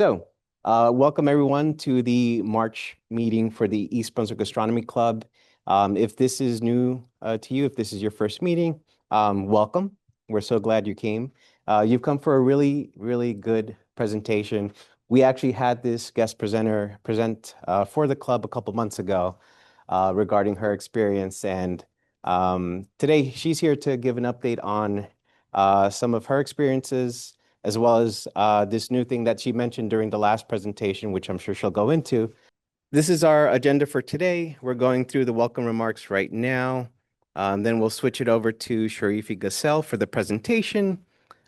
Welcome everyone to the March meeting for the East Brunswick Astronomy Club. If this is new to you, if this is your first meeting, welcome. We're so glad you came. You've come for a really, really good presentation. We actually had this guest presenter present for the club a couple months ago regarding her experience. And today she's here to give an update on some of her experiences as well as this new thing that she mentioned during the last presentation, which I'm sure she'll go into. This is our agenda for today. We're going through the welcome remarks right now. Then we'll switch it over to Sharifi Gassel for the presentation.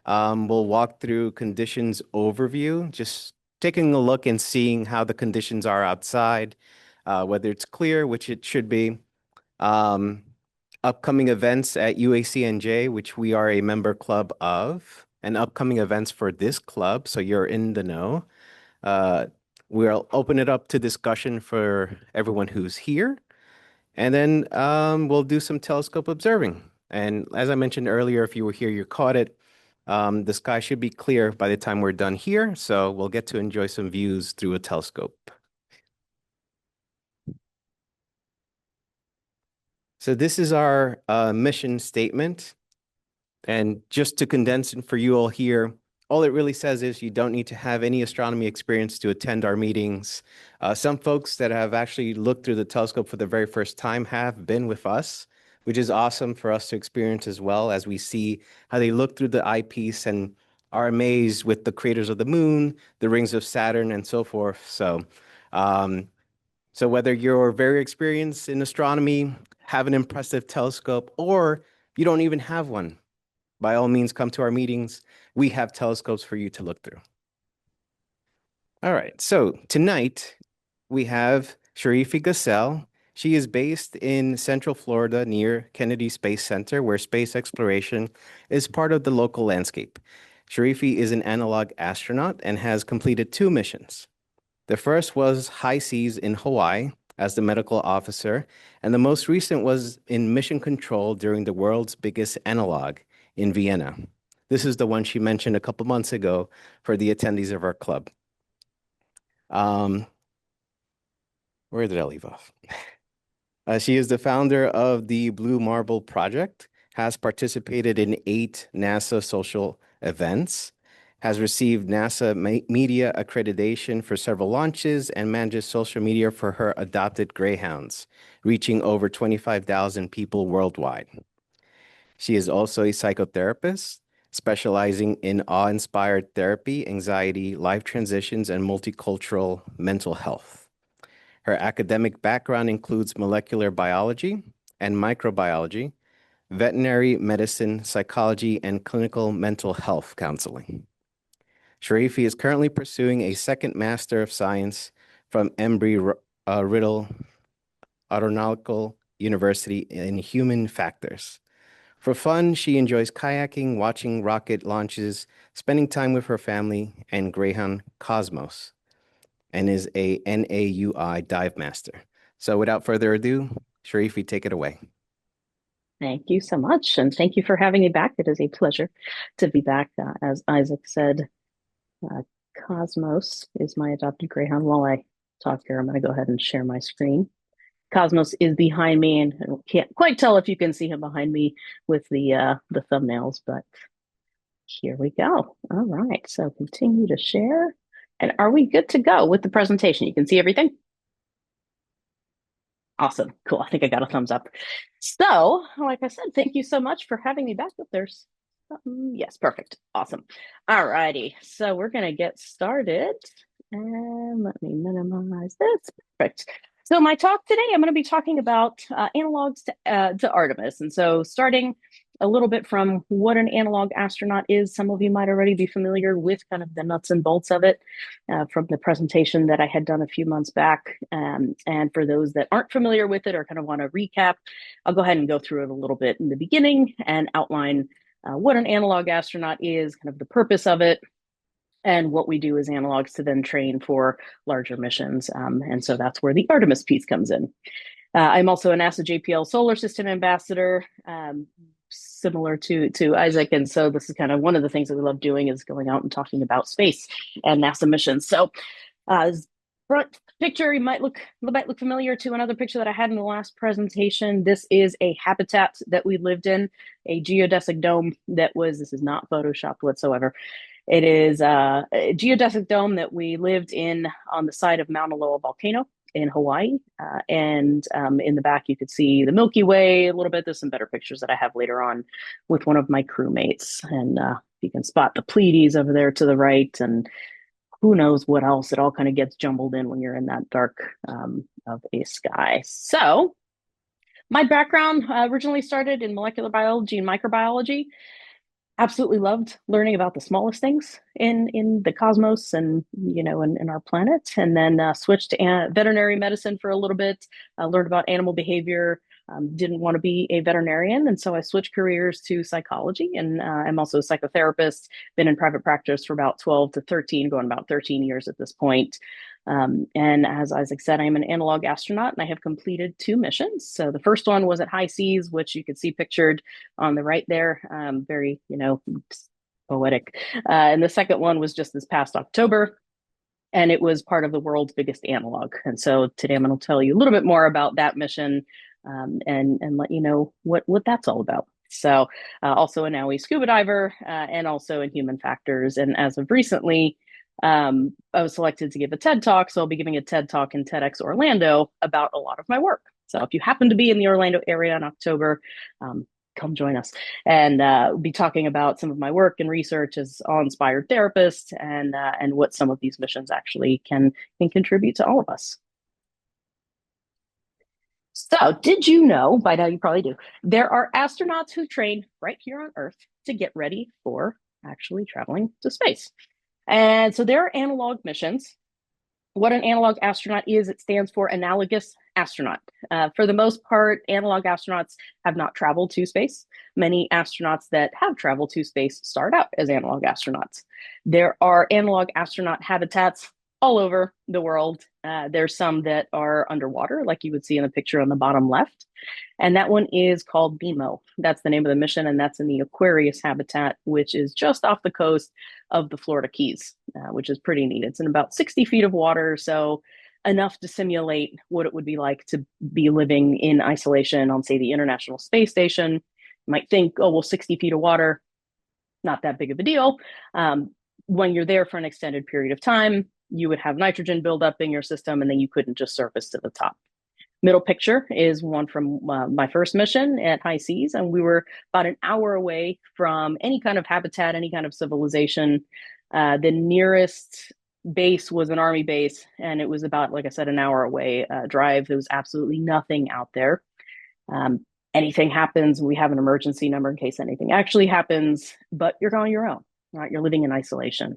We'll walk through conditions overview, just taking a look and seeing how the conditions are outside, whether it's clear, which it should be. Upcoming events at UACNJ, which we are a member club of, and upcoming events for this club, so you're in the know. We'll open it up to discussion for everyone who's here, and then we'll do some telescope observing. And as I mentioned earlier, if you were here, you caught it. The sky should be clear by the time we're done here, so we'll get to enjoy some views through a telescope. So this is our mission statement. And just to condense it for you all here, all it really says is you don't need to have any astronomy experience to attend our meetings. Some folks that have actually looked through the telescope for the very first time have been with us, which is awesome for us to experience as well as we see how they look through the eyepiece and are amazed with the craters of the moon, the rings of Saturn, and so forth. So whether you're very experienced in astronomy, have an impressive telescope, or you don't even have one, by all means, come to our meetings. We have telescopes for you to look through. All right, so tonight we have Sharifi Gassel. She is based in Central Florida near Kennedy Space Center, where space exploration is part of the local landscape. Sharifi is an analog astronaut and has completed 2 missions. The first was high seas in Hawaii as the medical officer, and the most recent was in mission control during the world's biggest analog in Vienna. This is the one she mentioned a couple months ago for the attendees of our club. Where did I leave off? She is the founder of the Blue Marble Project, has participated in 8 NASA social events, has received NASA media accreditation for several launches, and manages social media for her adopted greyhounds, reaching over 25,000 people worldwide. She is also a psychotherapist, specializing in awe-inspired therapy, anxiety, life transitions, and multicultural mental health. Her academic background includes molecular biology and microbiology, veterinary medicine, psychology, and clinical mental health counseling. Sharifi is currently pursuing a second Master of Science from Embry-Riddle Aeronautical University in Human Factors. For fun, she enjoys kayaking, watching rocket launches, spending time with her family, and Greyhound Cosmos, and is a NAUI dive master. So without further ado, Sharifi, take it away. Thank you so much, and thank you for having me back. It is a pleasure to be back. As Isaac said, Cosmos is my adopted greyhound. While I talk here, I'm going to go ahead and share my screen. Cosmos is behind me, and I can't quite tell if you can see him behind me with the thumbnails, but here we go. All right, so continue to share. And are we good to go with the presentation? You can see everything? Awesome. Cool. I think I got a thumbs up. So, like I said, thank you so much for having me back. If there's something. Yes, perfect. Awesome. All righty. So we're going to get started. And let me minimize this. Perfect. So my talk today, I'm going to be talking about analogs to Artemis. And so starting a little bit from what an analog astronaut is. Some of you might already be familiar with kind of the nuts and bolts of it from the presentation that I had done a few months back. And for those that aren't familiar with it or kind of want to recap, I'll go ahead and go through it a little bit in the beginning and outline what an analog astronaut is, kind of the purpose of it, and what we do as analogs to then train for larger missions. And so that's where the Artemis piece comes in. I'm also a NASA JPL Solar System Ambassador. similar to Isaac, and so this is kind of one of the things that we love doing is going out and talking about space and NASA missions. So, front picture you might look familiar to another picture that I had in the last presentation. This is a habitat that we lived in, a geodesic dome that was. This is not photoshopped whatsoever. It is a geodesic dome that we lived in on the side of Mauna Loa volcano in Hawaii. And in the back, you could see the Milky Way a little bit. There's some better pictures that I have later on with one of my crewmates. And you can spot the Pleiades over there to the right. And who knows what else. It all kind of gets jumbled in when you're in that dark of a sky. So my background originally started in molecular biology and microbiology. Absolutely loved learning about the smallest things in the cosmos and in our planet, and then switched to veterinary medicine for a little bit. Learned about animal behavior. Didn't want to be a veterinarian, and so I switched careers to psychology, and I'm also a psychotherapist. Been in private practice for about 12 to 13, going about 13 years at this point. And as Isaac said, I am an analog astronaut and I have completed 2 missions. So the first one was at high seas, which you could see pictured on the right there, very, poetic. And the second one was just this past October, and it was part of the world's biggest analog. And so today I'm going to tell you a little bit more about that mission, and let you know what that's all about. So also a NAUI scuba diver, and also in human factors. And as of recently, I was selected to give a TED Talk. So I'll be giving a TED Talk in TEDx Orlando about a lot of my work. So if you happen to be in the Orlando area in October, come join us. And we'll be talking about some of my work and research as awe-inspired therapist, and what some of these missions actually can contribute to all of us. So, did you know, by now you probably do, there are astronauts who train right here on Earth to get ready for actually traveling to space. And so there are analog missions. What an analog astronaut is, it stands for analogous astronaut. For the most part, analog astronauts have not traveled to space. Many astronauts that have traveled to space start out as analog astronauts. There are analog astronaut habitats all over the world. There's some that are underwater, like you would see in the picture on the bottom left. And that one is called BMO. That's the name of the mission, and that's in the Aquarius habitat, which is just off the coast of the Florida Keys, which is pretty neat. It's in about 60 feet of water, so enough to simulate what it would be like to be living in isolation on, say, the International Space Station. You might think, oh, well, 60 feet of water, not that big of a deal. When you're there for an extended period of time, you would have nitrogen buildup in your system, and then you couldn't just surface to the top. Middle picture is one from my first mission at high seas, and we were about an hour away from any kind of habitat, any kind of civilization. The nearest base was an army base, and it was about, like I said, an hour away drive. There was absolutely nothing out there. Anything happens, we have an emergency number in case anything actually happens, but you're on your own, right? You're living in isolation.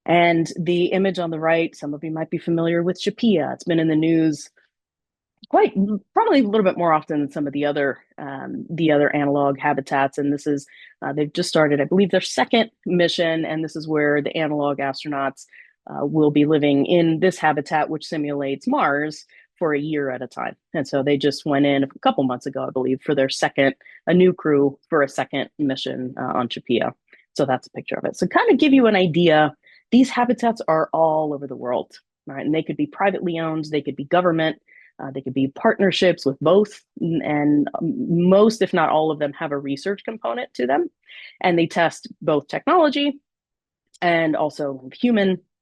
And the image on the right, some of you might be familiar with Chapea. It's been in the news probably a little bit more often than some of the other analog habitats. And this is they've just started, I believe, their second mission, and this is where the analog astronauts will be living in this habitat, which simulates Mars for a year at a time. And so they just went in a couple months ago, I believe, for a new crew for a second mission on Chapea. So that's a picture of it. So kind of give you an idea, these habitats are all over the world, right? And they could be privately owned, they could be government, they could be partnerships with both, and most, if not all of them, have a research component to them. And they test both technology and also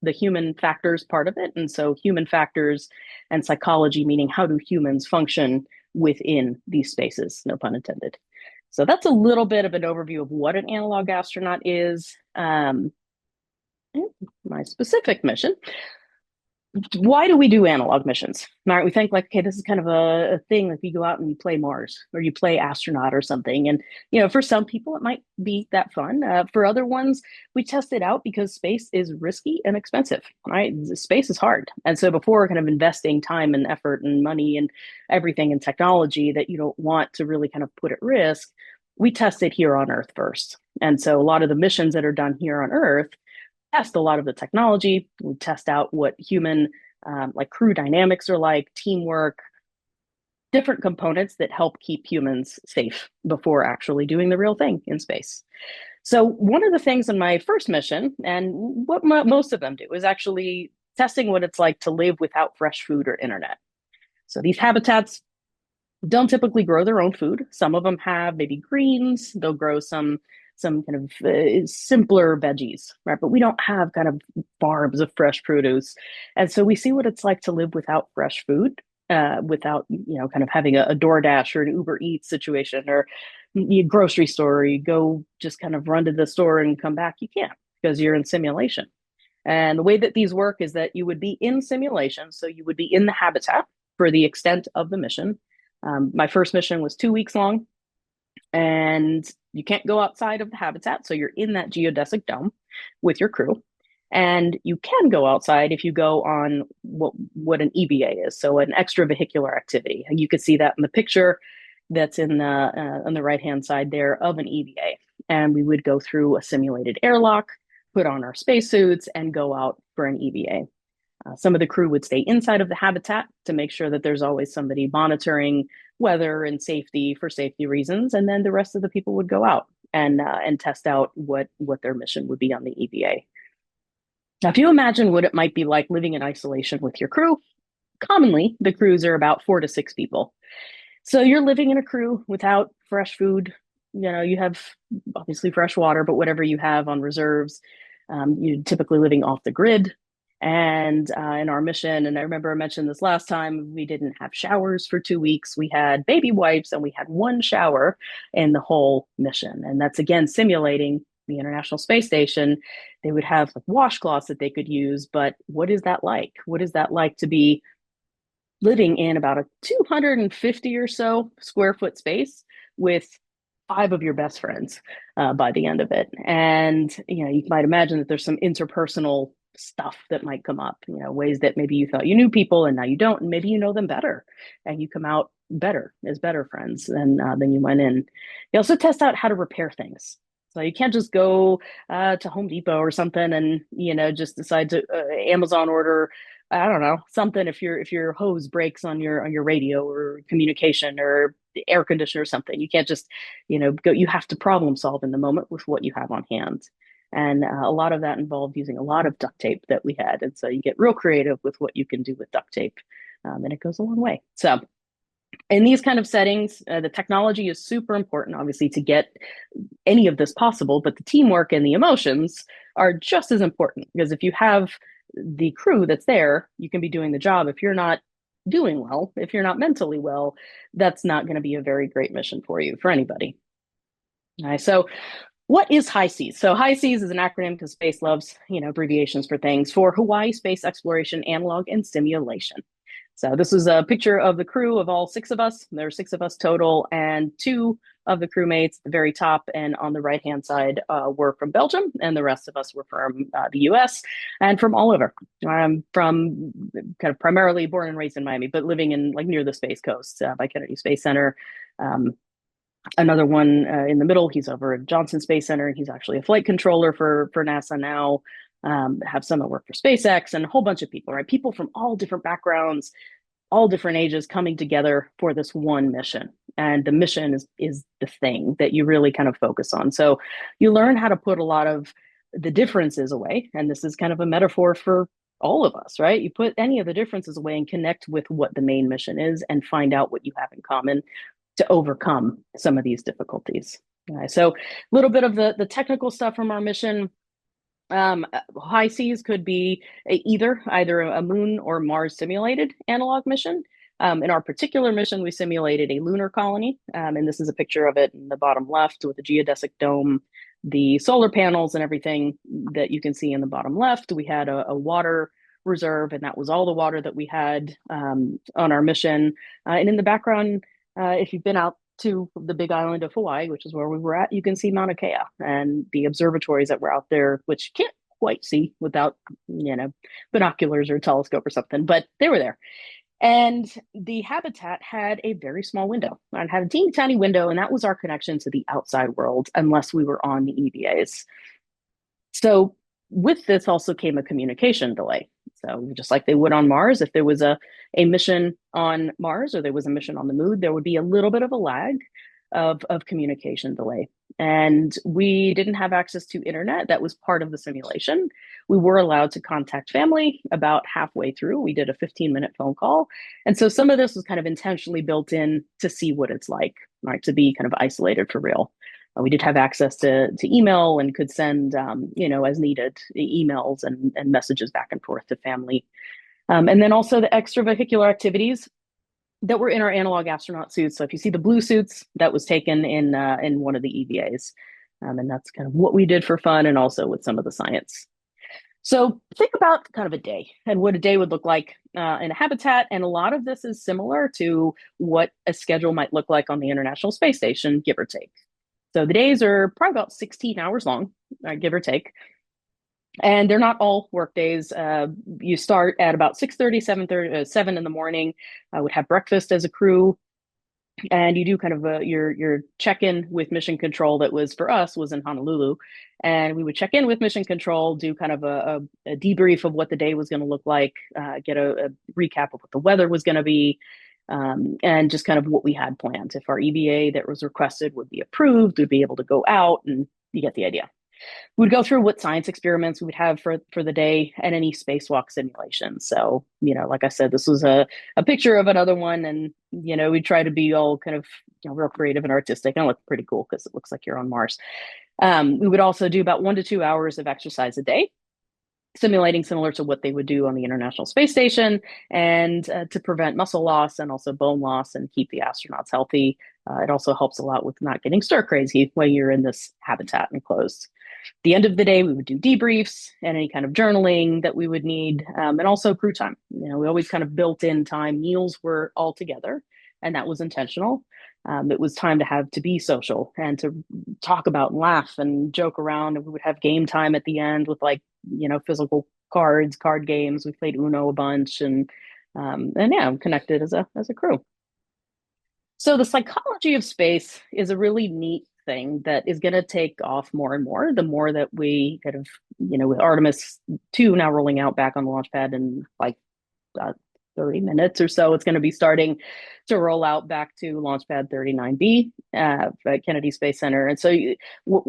the human factors part of it. And so human factors and psychology, meaning how do humans function within these spaces, no pun intended. So that's a little bit of an overview of what an analog astronaut is. My specific mission. Why do we do analog missions? All right, we think like, okay, this is kind of a thing. Like you go out and you play Mars or you play astronaut or something. And, for some people, it might be that fun. For other ones, we test it out because space is risky and expensive, right? Space is hard. And so before kind of investing time and effort and money and everything in technology that you don't want to really kind of put at risk, we test it here on Earth first. And so a lot of the missions that are done here on Earth test a lot of the technology. We test out what human like crew dynamics are like, teamwork, different components that help keep humans safe before actually doing the real thing in space. So one of the things in my first mission, and what most of them do, is actually testing what it's like to live without fresh food or internet. So these habitats don't typically grow their own food. Some of them have maybe greens. They'll grow some kind of simpler veggies, right? But we don't have kind of farms of fresh produce, and so we see what it's like to live without fresh food, without kind of having a DoorDash or an Uber Eats situation, or you grocery store, or you go just kind of run to the store and come back. You can't because you're in simulation. And the way that these work is that you would be in simulation, so you would be in the habitat for the extent of the mission. My first mission was 2 weeks long, and you can't go outside of the habitat. So you're in that geodesic dome with your crew. And you can go outside if you go on what an EVA is, so an extravehicular activity. And you can see that in the picture that's in the on the right hand side there of an EVA. And we would go through a simulated airlock, put on our spacesuits, and go out for an EVA. Some of the crew would stay inside of the habitat to make sure that there's always somebody monitoring weather and safety for safety reasons, and then the rest of the people would go out and test out what their mission would be on the EVA. Now, if you imagine what it might be like living in isolation with your crew, commonly the crews are about 4 to 6 people. So you're living in a crew without fresh food. You have obviously fresh water, but whatever you have on reserves, you're typically living off the grid. And in our mission, and I remember I mentioned this last time, we didn't have showers for 2 weeks. We had baby wipes and we had one shower in the whole mission. And that's again simulating the International Space Station. They would have like washcloths that they could use, but what is that like? What is that like to be living in about a 250 or so square foot space with 5 of your best friends by the end of it? And you might imagine that there's some interpersonal stuff that might come up, ways that maybe you thought you knew people and now you don't, and maybe you know them better and you come out better as better friends than you went in. You also test out how to repair things. So you can't just go to Home Depot or something and just decide to Amazon order, I don't know, something if your hose breaks on your radio or communication or air conditioner or something. You can't just go. You have to problem solve in the moment with what you have on hand. And a lot of that involved using a lot of duct tape that we had. And so you get real creative with what you can do with duct tape. And it goes a long way. So in these kind of settings, the technology is super important, obviously, to get any of this possible. But the teamwork and the emotions are just as important, because if you have the crew that's there, you can be doing the job. If you're not doing well, if you're not mentally well, that's not going to be a very great mission for you, for anybody. All right, so what is HI-SEAS? So HI-SEAS is an acronym because space loves, abbreviations for things, for Hawaii Space Exploration Analog and Simulation. So this is a picture of the crew of all 6 of us. There are 6 of us total, and 2 of the crewmates at the very top and on the right-hand side were from Belgium, and the rest of us were from the US and from all over. I'm from kind of primarily born and raised in Miami, but living in like near the Space Coast by Kennedy Space Center. Another one in the middle, he's over at Johnson Space Center, and he's actually a flight controller for NASA now. Have some that work for SpaceX, and a whole bunch of people, right? People from all different backgrounds, all different ages coming together for this one mission. And the mission is the thing that you really kind of focus on. So you learn how to put a lot of the differences away. And this is kind of a metaphor for all of us, right? You put any of the differences away and connect with what the main mission is and find out what you have in common to overcome some of these difficulties. So a little bit of the technical stuff from our mission. HI-SEAS could be either a Moon or Mars simulated analog mission. In our particular mission, we simulated a lunar colony, and this is a picture of it in the bottom left with the geodesic dome, the solar panels, and everything that you can see in the bottom left. We had a water reserve, and that was all the water that we had on our mission. And in the background, if you've been out to the big island of Hawaii, which is where we were at, you can see Mauna Kea and the observatories that were out there, which you can't quite see without, binoculars or a telescope or something, but they were there. And the habitat had a very small window. It had a teeny tiny window, and that was our connection to the outside world, unless we were on the EVAs. So with this also came a communication delay. So just like they would on Mars, if there was a a mission on Mars or there was a mission on the moon, there would be a little bit of a lag of communication delay. And we didn't have access to internet. That was part of the simulation. We were allowed to contact family about halfway through. We did a 15-minute phone call. And so some of this was kind of intentionally built in to see what it's like, right? To be kind of isolated for real. We did have access to email and could send, as needed, emails and messages back and forth to family. And then also the extravehicular activities that were in our analog astronaut suits. So if you see the blue suits, that was taken in one of the EVAs. And that's kind of what we did for fun and also with some of the science. So think about kind of a day and what a day would look like in a habitat. And a lot of this is similar to what a schedule might look like on the International Space Station, give or take. So the days are probably about 16 hours long, give or take. And they're not all work days. You start at about 6:30, 7:30, 7 in the morning. I would have breakfast as a crew, and you do kind of your check-in with mission control. That was for us was in Honolulu, and we would check in with mission control, do kind of a debrief of what the day was going to look like, get a recap of what the weather was going to be, and just kind of what we had planned. If our EVA that was requested would be approved, we'd be able to go out, and you get the idea. We'd go through what science experiments we would have for the day and any spacewalk simulations. So, like I said, this was a picture of another one. And, we try to be all kind of, real creative and artistic and look pretty cool because it looks like you're on Mars. We would also do about 1 to 2 hours of exercise a day, simulating similar to what they would do on the International Space Station and to prevent muscle loss and also bone loss and keep the astronauts healthy. It also helps a lot with not getting stir crazy when you're in this habitat enclosed. The end of the day, we would do debriefs and any kind of journaling that we would need, and also crew time. We always kind of built in time. Meals were all together, and that was intentional. It was time to be social and to talk about and laugh and joke around. And we would have game time at the end with physical cards, card games. We played Uno a bunch, and yeah, I'm connected as a crew. So the psychology of space is a really neat thing that is going to take off more and more the more that we kind of, with Artemis II now rolling out back on the launch pad in 30 minutes or so, it's going to be starting to roll out back to launch pad 39B at Kennedy Space Center. And so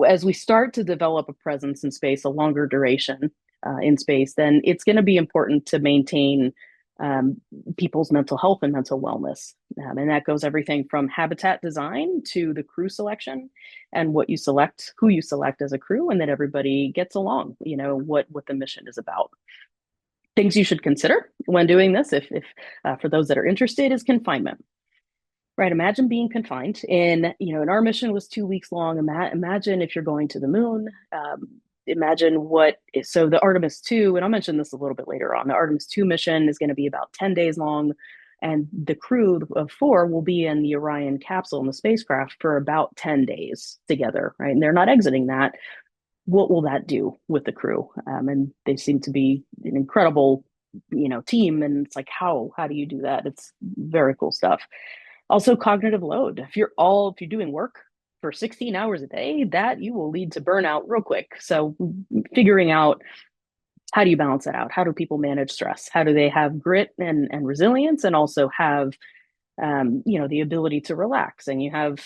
as we start to develop a presence in space, a longer duration in space, then it's going to be important to maintain people's mental health and mental wellness. And that goes everything from habitat design to the crew selection and what you select, who you select as a crew, and that everybody gets along, what the mission is about. Things you should consider when doing this, if for those that are interested, is confinement. Right, imagine being confined and our mission was 2 weeks long. Imagine if you're going to the moon. Imagine so the Artemis II, and I'll mention this a little bit later on, the Artemis II mission is going to be about 10 days long, and the crew of 4 will be in the Orion capsule in the spacecraft for about 10 days together, right? And they're not exiting that. What will that do with the crew? And they seem to be an incredible, team. And it's like, how do you do that? It's very cool stuff. Also, cognitive load. If you're doing work for 16 hours a day, that you will lead to burnout real quick. So figuring out how do you balance that out? How do people manage stress? How do they have grit and resilience and also have the ability to relax, and you have,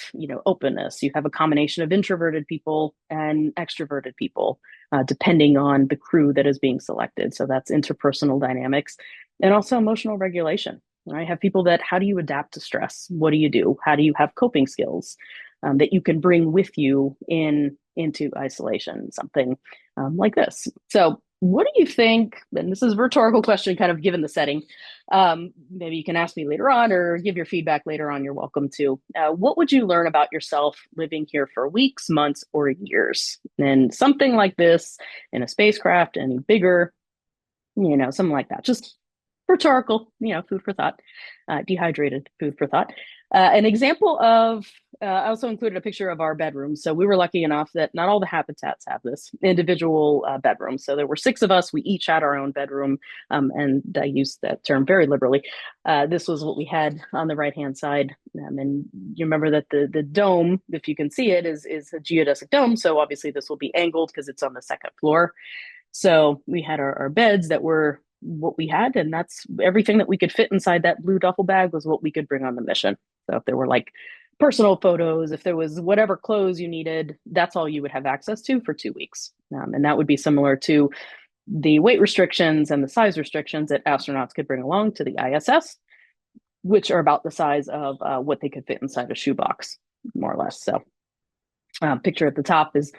openness. You have a combination of introverted people and extroverted people, depending on the crew that is being selected. So that's interpersonal dynamics and also emotional regulation. Right? Have people how do you adapt to stress? What do you do? How do you have coping skills that you can bring with you into isolation? Something like this. So what do you think? And this is a rhetorical question, kind of given the setting. Maybe you can ask me later on or give your feedback later on. You're welcome to. What would you learn about yourself living here for weeks, months, or years? And something like this in a spacecraft, any bigger, something like that. Just rhetorical, food for thought, dehydrated food for thought. An example of, I also included a picture of our bedroom. So we were lucky enough that not all the habitats have this individual bedroom. So there were 6 of us. We each had our own bedroom. And I use that term very liberally. This was what we had on the right-hand side. And you remember that the dome, if you can see it, is a geodesic dome. So obviously this will be angled because it's on the 2nd floor. So we had our beds that were what we had, and that's everything that we could fit inside that blue duffel bag was what we could bring on the mission. So if there were like personal photos, if there was whatever clothes you needed, that's all you would have access to for 2 weeks. And that would be similar to the weight restrictions and the size restrictions that astronauts could bring along to the ISS, which are about the size of what they could fit inside a shoebox, more or less. So, picture at the top is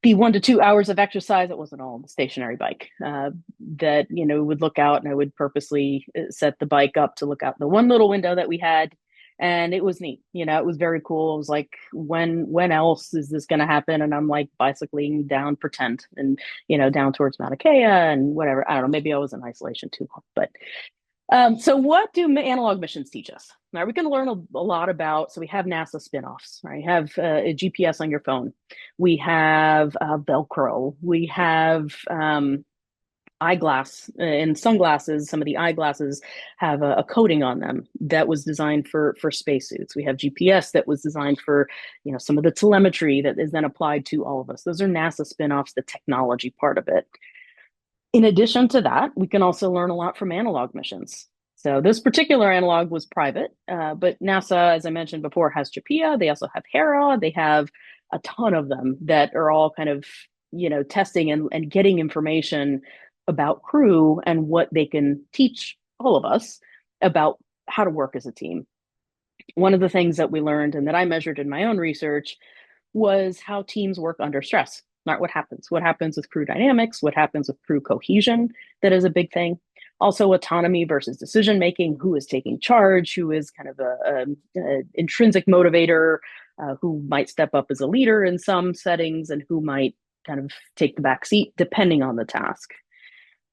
the 1 to 2 hours of exercise. It wasn't all on the stationary bike that, would look out, and I would purposely set the bike up to look out the one little window that we had. And it was neat. It was very cool. It was like, when else is this going to happen? And I'm like bicycling down pretend and, down towards Mauna Kea and whatever. I don't know. Maybe I was in isolation too long, but so what do analog missions teach us? Now we're going to learn a lot about, so we have NASA spin-offs, right? You have a GPS on your phone. We have Velcro. We have eyeglass and sunglasses. Some of the eyeglasses have a coating on them that was designed for spacesuits. We have GPS that was designed for, some of the telemetry that is then applied to all of us. Those are NASA spin-offs, the technology part of it. In addition to that, we can also learn a lot from analog missions. So this particular analog was private, but NASA, as I mentioned before, has JAPIA. They also have Hera. They have a ton of them that are all kind of, testing and getting information about crew and what they can teach all of us about how to work as a team. One of the things that we learned and that I measured in my own research was how teams work under stress. Not what happens. What happens with crew dynamics? What happens with crew cohesion? That is a big thing. Also, autonomy versus decision making. Who is taking charge? Who is kind of a intrinsic motivator? Who might step up as a leader in some settings, and who might kind of take the back seat depending on the task.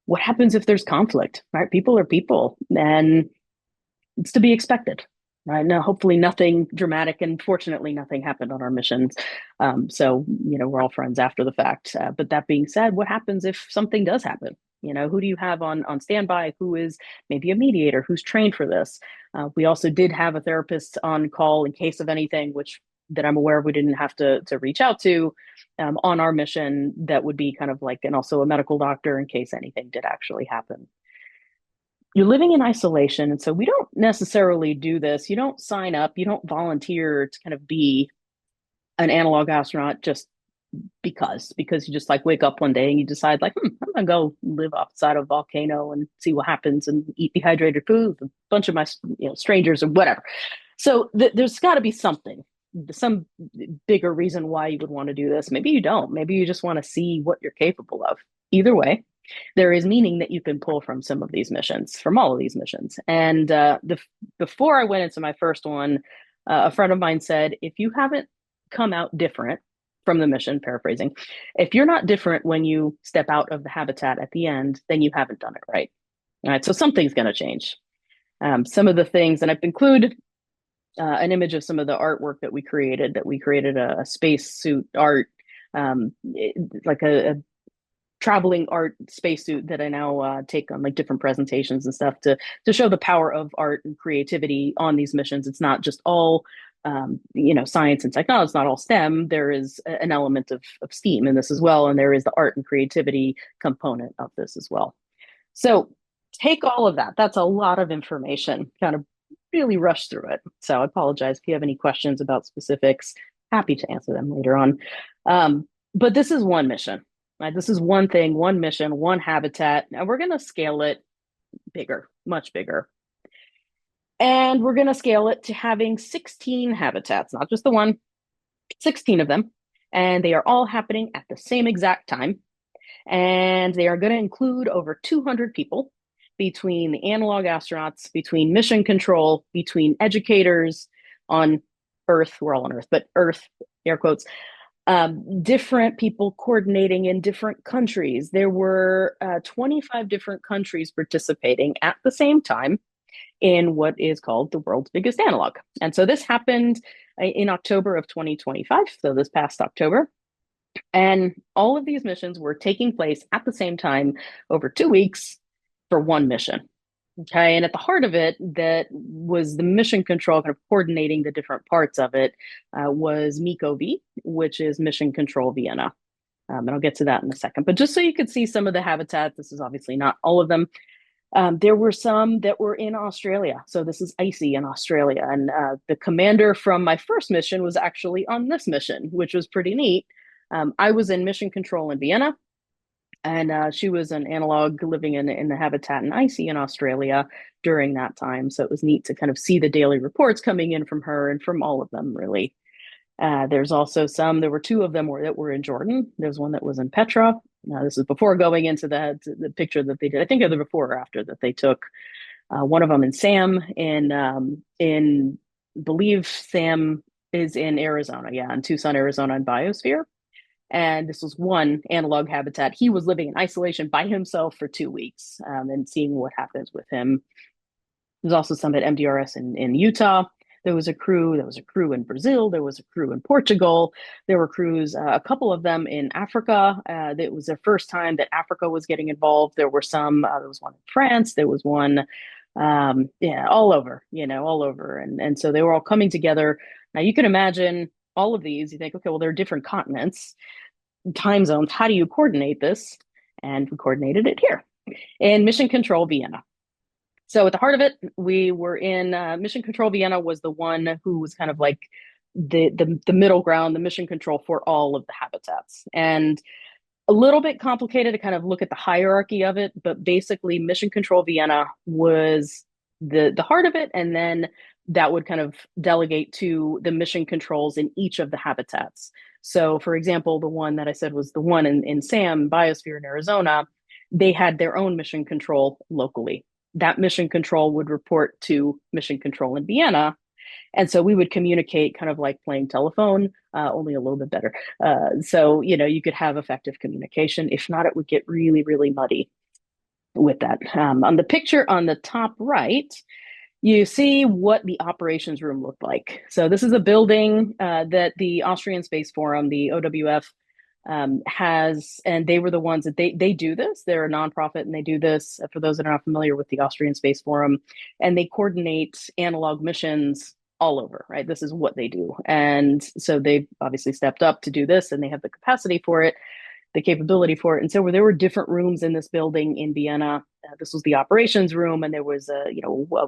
What happens if there's conflict? Right? People are people, and it's to be expected. Right now, hopefully nothing dramatic, and fortunately nothing happened on our missions. So, we're all friends after the fact. But that being said, what happens if something does happen? Who do you have on standby? Who is maybe a mediator? Who's trained for this? We also did have a therapist on call in case of anything, which that I'm aware of we didn't have to reach out to on our mission. That would be kind of like, and also a medical doctor in case anything did actually happen. You're living in isolation. And so we don't necessarily do this. You don't sign up, you don't volunteer to kind of be an analog astronaut just because you just like wake up one day and you decide like, I'm gonna go live outside of a volcano and see what happens and eat dehydrated food with a bunch of my strangers or whatever. So there's got to be some bigger reason why you would want to do this. Maybe you don't. Maybe you just want to see what you're capable of. Either way, there is meaning that you can pull from some of these missions, from all of these missions. And before I went into my first one, a friend of mine said, if you haven't come out different from the mission, paraphrasing, if you're not different when you step out of the habitat at the end, then you haven't done it right. All right, so something's going to change. Some of the things, and I've included an image of some of the artwork that we created. A spacesuit art, like a traveling art spacesuit that I now take on like different presentations and stuff to show the power of art and creativity on these missions. It's not just all science and technology. It's not all STEM. There is an element of STEAM in this as well, and there is the art and creativity component of this as well. So take all of that. That's a lot of information. Kind of really rush through it. So I apologize if you have any questions about specifics. Happy to answer them later on. But this is one mission. Right? This is one thing, one mission, one habitat. Now we're going to scale it bigger, much bigger. And we're going to scale it to having 16 habitats, not just the one, 16 of them. And they are all happening at the same exact time. And they are going to include over 200 people between the analog astronauts, between mission control, between educators on Earth. We're all on Earth, but Earth, air quotes. Different people coordinating in different countries. There were 25 different countries participating at the same time in what is called the world's biggest analog. And so this happened in October of 2025, so this past October. And all of these missions were taking place at the same time over 2 weeks for one mission. Okay, and at the heart of it, that was the mission control, kind of coordinating the different parts of it, was MECO-V, which is Mission Control Vienna. And I'll get to that in a second. But just so you could see some of the habitats, this is obviously not all of them. There were some that were in Australia. So this is icy in Australia. And the commander from my first mission was actually on this mission, which was pretty neat. I was in mission control in Vienna, and she was an analog living in the habitat in icy in Australia during that time. So it was neat to kind of see the daily reports coming in from her and from all of them, really. There's also there were two of them that were in Jordan. There's one that was in Petra. Now, this is before going into the picture that they did. I think either before or after that they took. One of them in Sam in believe Sam is in Arizona, yeah, in Tucson, Arizona, in Biosphere. And this was one analog habitat. He was living in isolation by himself for 2 weeks, and seeing what happens with him. There's also some at MDRS in Utah. There was a crew. There was a crew in Brazil. There was a crew in Portugal. There were crews, a couple of them in Africa. It was the first time that Africa was getting involved. There were some. There was one in France. There was one, yeah, all over. All over. And so they were all coming together. Now you can imagine all of these. You think, okay, well, they're different continents, time zones. How do you coordinate this? And we coordinated it here in Mission Control Vienna. So at the heart of it, we were in Mission Control Vienna was the one who was kind of like the middle ground, the mission control for all of the habitats. And a little bit complicated to kind of look at the hierarchy of it, but basically Mission Control Vienna was the heart of it, and then that would kind of delegate to the mission controls in each of the habitats. So for example, the one that I said was the one in Sam Biosphere in Arizona, they had their own mission control locally. That mission control would report to mission control in Vienna. And so we would communicate kind of like playing telephone, only a little bit better. So, you could have effective communication. If not, it would get really, really muddy with that. On the picture on the top right, you see what the operations room looked like. So this is a building that the Austrian Space Forum, the OWF, has, and they were the ones that they do this. They're a nonprofit, and they do this for those that are not familiar with the Austrian Space Forum, and they coordinate analog missions all over, right? This is what they do. And so they've obviously stepped up to do this, and they have the capacity for it, the capability for it. And so there were different rooms in this building in Vienna. This was the operations room, and there was a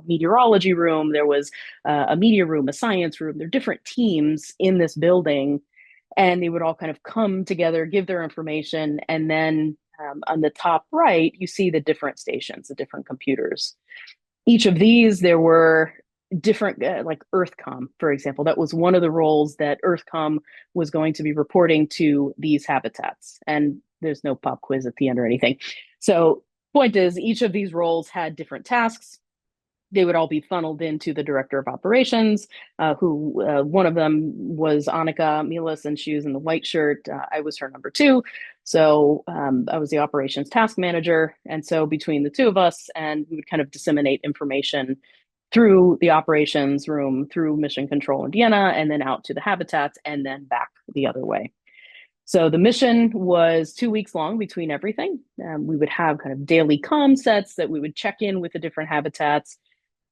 meteorology room. There was a media room, a science room. There are different teams in this building, and they would all kind of come together, give their information, and then on the top right, you see the different stations, the different computers. Each of these, there were different, like EarthCom, for example. That was one of the roles that EarthCom was going to be reporting to these habitats. And there's no pop quiz at the end or anything. So point is, each of these roles had different tasks. They would all be funneled into the director of operations, who one of them was Annika Milas, and she was in the white shirt. I was her number two. So I was the operations task manager. And so between the two of us, and we would kind of disseminate information through the operations room, through mission control in Vienna, and then out to the habitats, and then back the other way. So the mission was 2 weeks long between everything. We would have kind of daily comm sets that we would check in with the different habitats.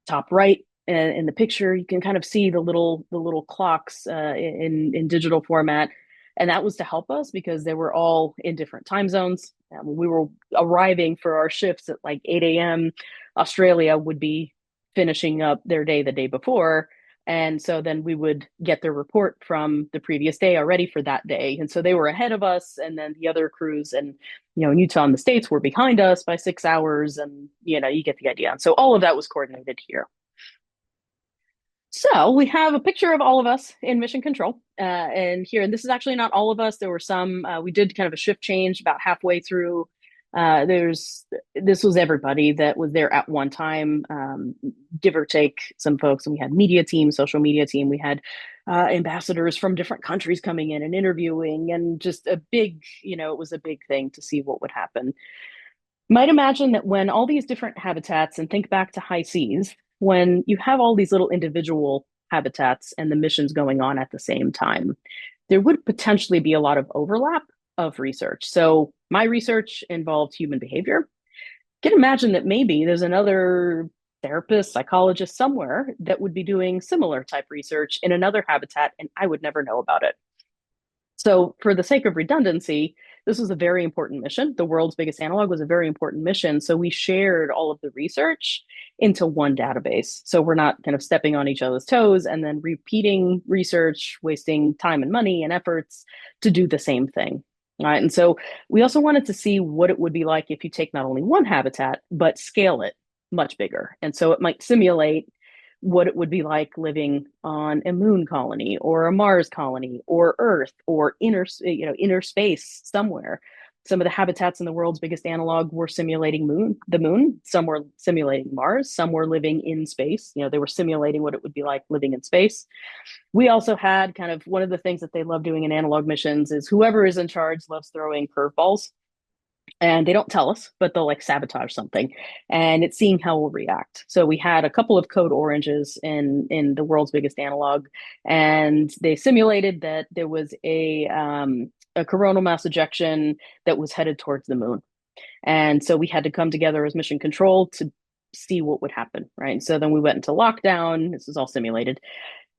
Top right in the picture, you can kind of see the little clocks in digital format, and that was to help us because they were all in different time zones. We were arriving for our shifts at like 8 a.m. Australia would be finishing up their day the day before, and so then we would get their report from the previous day already for that day. And so they were ahead of us, and then the other crews and in Utah and the States were behind us by 6 hours, and you get the idea. And so all of that was coordinated here. So we have a picture of all of us in mission control, and here, and this is actually not all of us. There were some. We did kind of a shift change about halfway through. This was everybody that was there at one time, give or take some folks. And we had media team, social media team. We had ambassadors from different countries coming in and interviewing, and just a big, it was a big thing to see what would happen. Might imagine that when all these different habitats, and think back to high seas, when you have all these little individual habitats and the missions going on at the same time, there would potentially be a lot of overlap of research. So my research involved human behavior. You can imagine that maybe there's another therapist, psychologist somewhere that would be doing similar type research in another habitat, and I would never know about it. So for the sake of redundancy, this was a very important mission. The world's biggest analog was a very important mission. So we shared all of the research into one database. So we're not kind of stepping on each other's toes and then repeating research, wasting time and money and efforts to do the same thing. All right. And so we also wanted to see what it would be like if you take not only one habitat, but scale it much bigger. And so it might simulate what it would be like living on a moon colony or a Mars colony or Earth or inner space somewhere. Some of the habitats in the world's biggest analog were simulating the moon. Some were simulating Mars. Some were living in space. They were simulating what it would be like living in space. We also had kind of one of the things that they love doing in analog missions is whoever is in charge loves throwing curveballs, and they don't tell us, but they'll like sabotage something, and it's seeing how we'll react. So we had a couple of code oranges in the world's biggest analog, and they simulated that there was a coronal mass ejection that was headed towards the moon, and so we had to come together as mission control to see what would happen, right? And so then we went into lockdown. This is all simulated,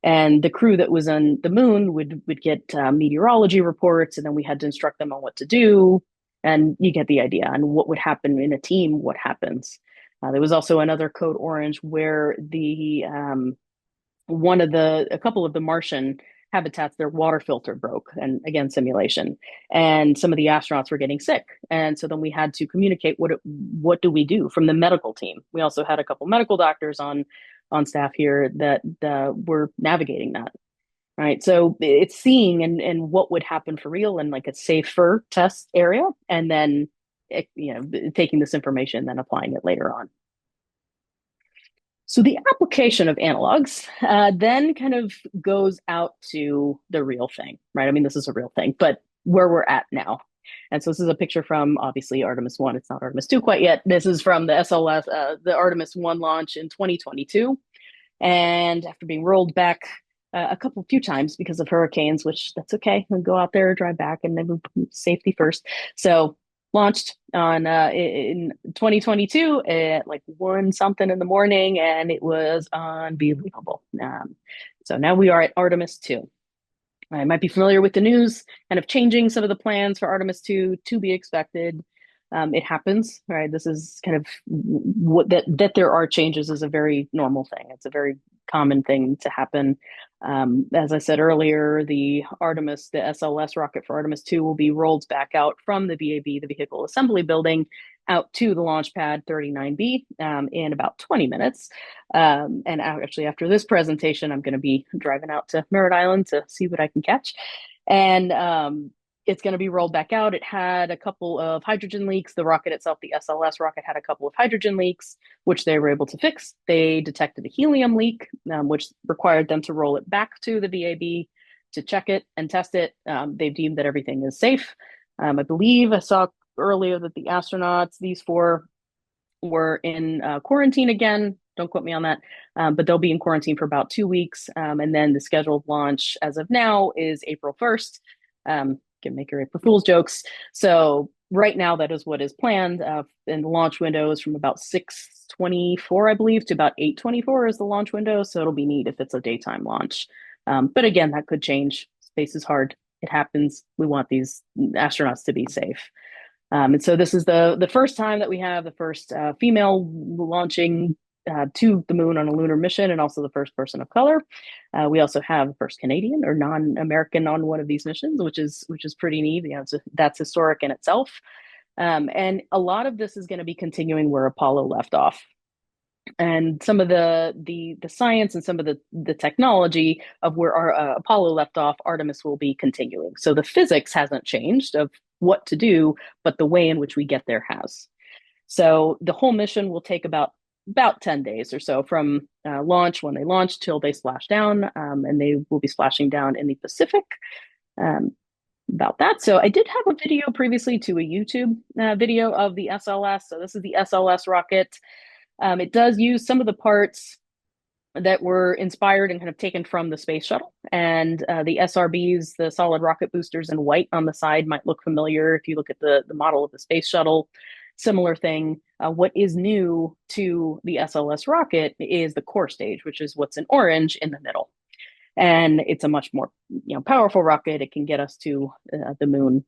and the crew that was on the moon would get meteorology reports, and then we had to instruct them on what to do, and you get the idea on what would happen in a team, what happens. There was also another code orange where the a couple of the Martian habitats, their water filter broke, and again simulation, and some of the astronauts were getting sick, and so then we had to communicate what do we do from the medical team. We also had a couple medical doctors on staff here that were navigating that. Right. So it's seeing and what would happen for real in like a safer test area, and then taking this information and then applying it later on. So the application of analogs then kind of goes out to the real thing, right? I mean, this is a real thing, but where we're at now. And so this is a picture from obviously Artemis 1. It's not Artemis 2 quite yet. This is from the SLS, the Artemis 1 launch in 2022. And after being rolled back a few times because of hurricanes, which that's okay. We'll go out there, drive back, and then safety first. So launched on in 2022 at like 1 something in the morning, and it was unbelievable. So now we are at Artemis 2. I might be familiar with the news, kind of changing some of the plans for Artemis 2 to be expected. It happens, right? This is kind of that there are changes is a very normal thing. It's a very common thing to happen. As I said earlier, the SLS rocket for Artemis 2 will be rolled back out from the VAB, the Vehicle Assembly Building, out to the launch pad 39B in about 20 minutes. And actually, after this presentation, I'm going to be driving out to Merritt Island to see what I can catch. And it's going to be rolled back out. It had a couple of hydrogen leaks. The rocket itself, the SLS rocket, had a couple of hydrogen leaks, which they were able to fix. They detected a helium leak, which required them to roll it back to the VAB to check it and test it. They've deemed that everything is safe. I believe I saw earlier that the astronauts, these 4, were in quarantine again. Don't quote me on that, but they'll be in quarantine for about 2 weeks. And then the scheduled launch as of now is April 1st. Can make your April Fool's jokes. So right now, that is what is planned. And the launch window is from about 6:24, I believe, to about 8:24 is the launch window. So it'll be neat if it's a daytime launch. But again, that could change. Space is hard. It happens. We want these astronauts to be safe. And so this is the first time that we have the first female launching to the moon on a lunar mission, and also the first person of color. We also have the first Canadian or non-American on one of these missions, which is pretty neat. That's historic in itself. And a lot of this is going to be continuing where Apollo left off. And some of the science and some of the technology of where our Apollo left off, Artemis will be continuing. So the physics hasn't changed of what to do, but the way in which we get there has. So the whole mission will take about 10 days or so from launch, when they launch, till they splash down, and they will be splashing down in the Pacific. About that. So I did have a video previously to a YouTube video of the SLS. So this is the SLS rocket. It does use some of the parts that were inspired and kind of taken from the space shuttle. And the SRBs, the solid rocket boosters in white on the side, might look familiar if you look at the model of the space shuttle. Similar thing. What is new to the SLS rocket is the core stage, which is what's in orange in the middle. and it's a much more powerful rocket. It can get us to the moon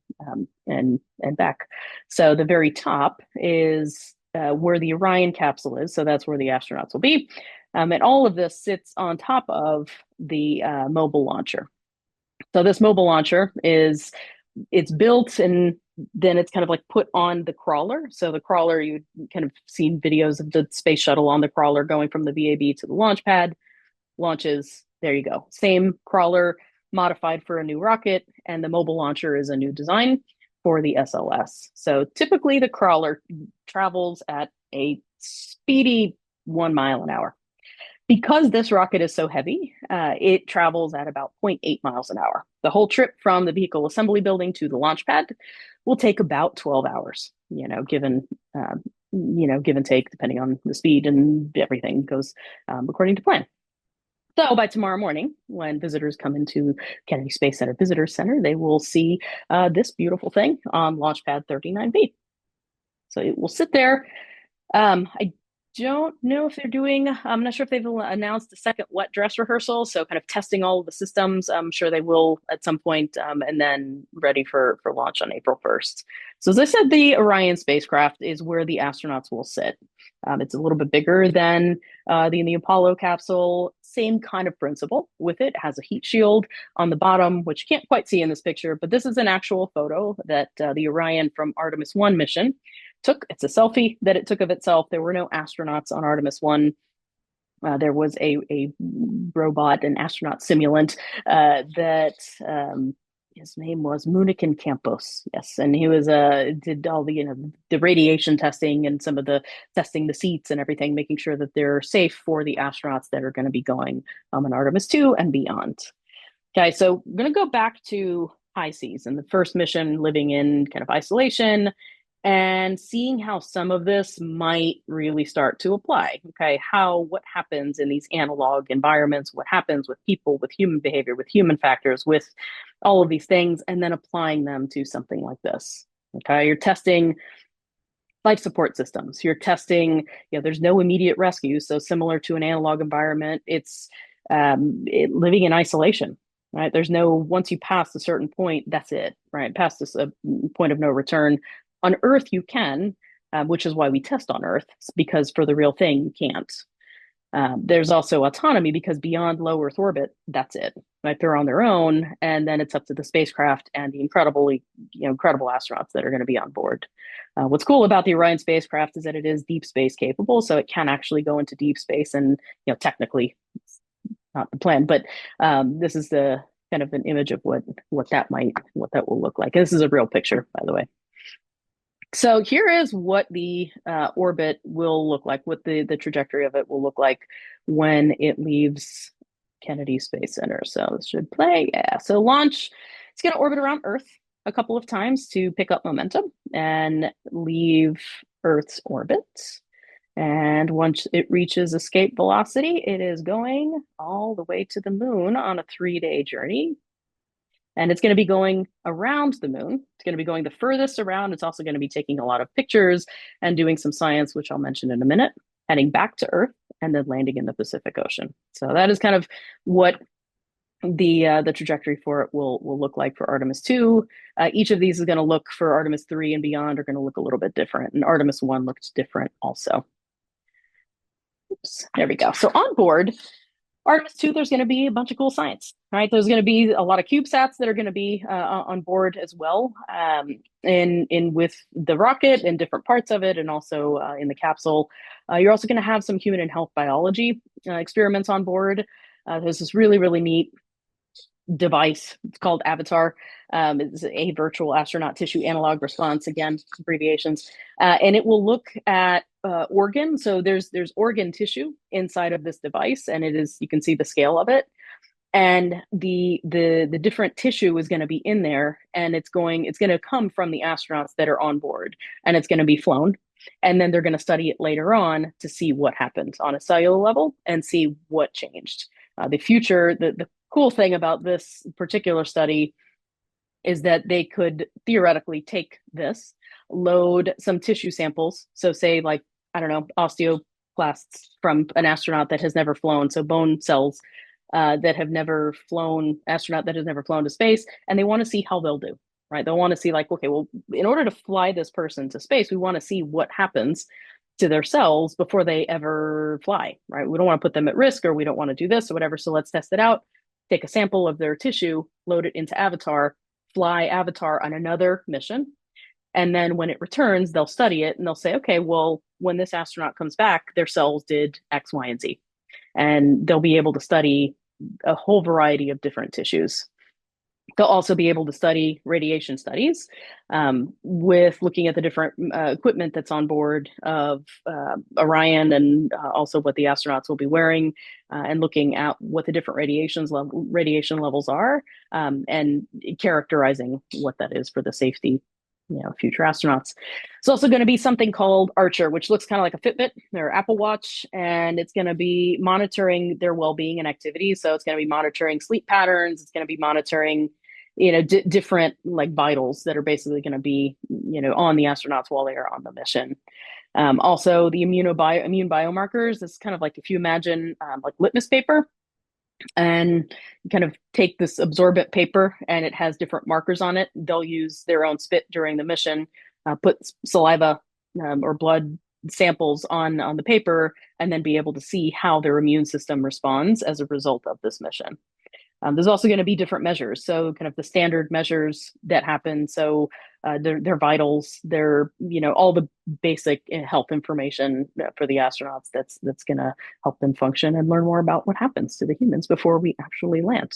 and back. So the very top is where the Orion capsule is. So that's where the astronauts will be. And all of this sits on top of the mobile launcher. So this mobile launcher it's built and then it's kind of like put on the crawler. So the crawler, you kind of seen videos of the space shuttle on the crawler going from the VAB to the launch pad, launches. There you go. Same crawler modified for a new rocket, and the mobile launcher is a new design for the SLS. So typically the crawler travels at a speedy 1 mile an hour. Because this rocket is so heavy, it travels at about 0.8 miles an hour. The whole trip from the vehicle assembly building to the launch pad will take about 12 hours, give and take, depending on the speed and everything goes according to plan. So by tomorrow morning, when visitors come into Kennedy Space Center Visitor Center, they will see this beautiful thing on Launch Pad 39B. So it will sit there. I don't know if they're doing, I'm not sure if they've announced a second wet dress rehearsal. So kind of testing all of the systems. I'm sure they will at some point, and then ready for launch on April 1st. So as I said, the Orion spacecraft is where the astronauts will sit. It's a little bit bigger than the Apollo capsule. Same kind of principle with it. It has a heat shield on the bottom, which you can't quite see in this picture, but this is an actual photo that the Orion from Artemis I mission took. It's a selfie that it took of itself. There were no astronauts on Artemis 1. There was a robot, an astronaut simulant that his name was Munikin Campos. Yes, and he was did all the radiation testing and some of the testing the seats and everything, making sure that they're safe for the astronauts that are going to be going on Artemis 2 and beyond. Okay, so I'm going to go back to high seas and the first mission, living in kind of isolation and seeing how some of this might really start to apply. Okay, what happens in these analog environments, what happens with people, with human behavior, with human factors, with all of these things, and then applying them to something like this. Okay, you're testing life support systems. You're testing, there's no immediate rescue. So similar to an analog environment, it's living in isolation, right? There's no, once you pass a certain point, that's it, right? Past this point of no return. On Earth, you can, which is why we test on Earth, because for the real thing, you can't. There's also autonomy because beyond low Earth orbit, that's it. Right? They're on their own, and then it's up to the spacecraft and the incredible astronauts that are going to be on board. What's cool about the Orion spacecraft is that it is deep space capable, so it can actually go into deep space, and technically, it's not the plan, but this is the kind of an image of what that will look like. And this is a real picture, by the way. So here is what the orbit will look like, what the trajectory of it will look like when it leaves Kennedy Space Center. So this should play. Yeah. So launch, it's going to orbit around Earth a couple of times to pick up momentum and leave Earth's orbit. And once it reaches escape velocity, it is going all the way to the moon on a 3-day journey. And it's going to be going around the moon. It's going to be going the furthest around. It's also going to be taking a lot of pictures and doing some science, which I'll mention in a minute, heading back to Earth and then landing in the Pacific Ocean. So that is kind of what the trajectory for it will look like for Artemis 2. Each of these is going to look for Artemis 3 and beyond are going to look a little bit different. And Artemis 1 looks different also. Oops, there we go. So on board, Artemis 2, there's going to be a bunch of cool science, right? There's going to be a lot of CubeSats that are going to be on board as well, in with the rocket and different parts of it, and also in the capsule. You're also going to have some human and health biology experiments on board. There's this really, really neat device. It's called Avatar. It's a virtual astronaut tissue analog response, again, abbreviations. And it will look at organ. So there's organ tissue inside of this device, and you can see the scale of it. And the different tissue is going to be in there, and it's going to come from the astronauts that are on board, and it's going to be flown. And then they're going to study it later on to see what happened on a cellular level and see what changed. The cool thing about this particular study is that they could theoretically take this, load some tissue samples. So say like, I don't know, osteoclasts from an astronaut that has never flown, so bone cells, that have never flown, astronaut that has never flown to space, and they want to see how they'll do, right? They'll want to see like, okay, well, in order to fly this person to space, we want to see what happens to their cells before they ever fly, right? We don't want to put them at risk, or we don't want to do this or whatever. So let's test it out. Take a sample of their tissue, load it into Avatar, fly Avatar on another mission. And then when it returns, they'll study it and they'll say, okay, well, when this astronaut comes back, their cells did X, Y, and Z. And they'll be able to study a whole variety of different tissues. They'll also be able to study radiation studies with looking at the different equipment that's on board of Orion, and also what the astronauts will be wearing, and looking at what the different radiation levels are, and characterizing what that is for the safety, future astronauts. It's also going to be something called Archer, which looks kind of like a Fitbit or Apple Watch, and it's going to be monitoring their well-being and activity. So it's going to be monitoring sleep patterns. It's going to be monitoring, different like vitals that are basically going to be, on the astronauts while they are on the mission. Also, the immune biomarkers is kind of like if you imagine like litmus paper, and kind of take this absorbent paper and it has different markers on it. They'll use their own spit during the mission, put saliva or blood samples on the paper, and then be able to see how their immune system responds as a result of this mission. There's also going to be different measures. So kind of the standard measures that happen. So their vitals, their, all the basic health information for the astronauts that's going to help them function and learn more about what happens to the humans before we actually land.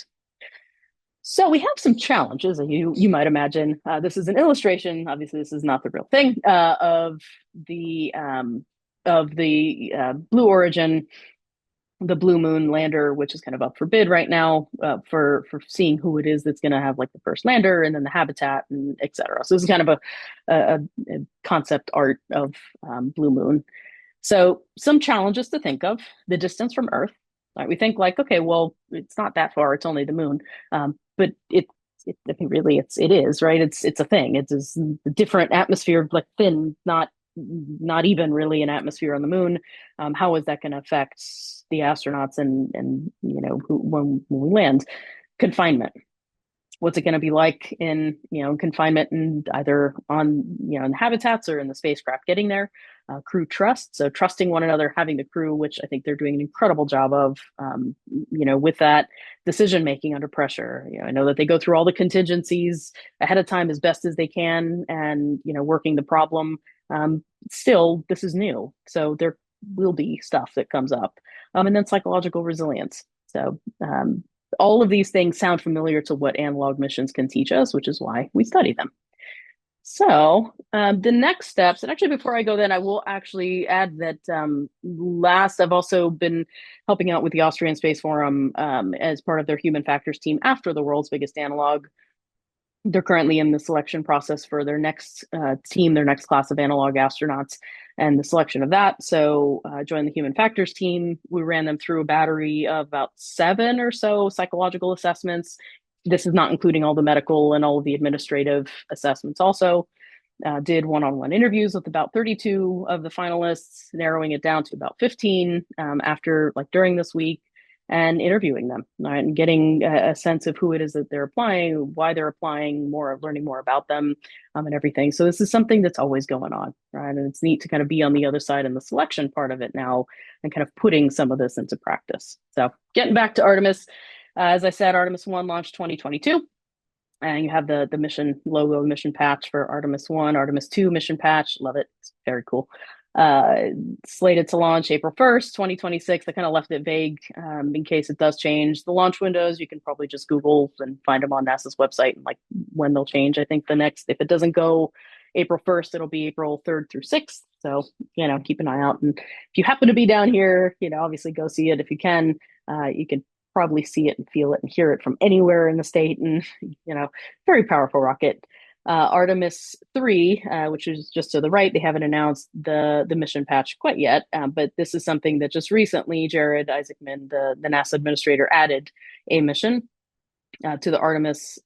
So we have some challenges, you might imagine. This is an illustration. Obviously, this is not the real thing of the Blue Origin, the Blue Moon lander, which is kind of up for bid right now, for seeing who it is that's going to have like the first lander and then the habitat and et cetera. So this is kind of a concept art of Blue Moon. So some challenges to think of: the distance from Earth. Right? We think like, okay, well, it's not that far; it's only the moon, but I think really it is, right. It's a thing. It's a different atmosphere, like thin, not even really an atmosphere on the moon. How is that going to affect the astronauts and when we land? Confinement. What's it going to be like in confinement, and either on in the habitats or in the spacecraft getting there? Crew trust, so trusting one another, having the crew, which I think they're doing an incredible job of, with that decision making under pressure. I know that they go through all the contingencies ahead of time as best as they can, and working the problem. Still, this is new, so there will be stuff that comes up, and then psychological resilience. So all of these things sound familiar to what analog missions can teach us, which is why we study them. So the next steps, and actually before I go then, I will actually add that I've also been helping out with the Austrian Space Forum as part of their human factors team after the world's biggest analog. They're currently in the selection process for their next team, their next class of analog astronauts, and the selection of that. So joined the human factors team. We ran them through a battery of about 7 or so psychological assessments. This is not including all the medical and all of the administrative assessments. Also did one-on-one interviews with about 32 of the finalists, narrowing it down to about 15 during this week, and interviewing them, right, and getting a sense of who it is that they're applying, why they're applying, learning more about them, and everything. So this is something that's always going on, right? And it's neat to kind of be on the other side in the selection part of it now, and kind of putting some of this into practice. So getting back to Artemis, as I said, Artemis 1 launched 2022. And you have the mission logo, mission patch for Artemis 1, Artemis 2 mission patch. Love it. It's very cool. Slated to launch April 1st, 2026. I kind of left it vague in case it does change. The launch windows, you can probably just Google and find them on NASA's website and like when they'll change. I think if it doesn't go April 1st, it'll be April 3rd through 6th. So, keep an eye out. And if you happen to be down here, obviously go see it if you can. You can probably see it and feel it and hear it from anywhere in the state. And, very powerful rocket. Artemis 3, which is just to the right, they haven't announced the mission patch quite yet, but this is something that just recently Jared Isaacman, the NASA administrator, added a mission to the Artemis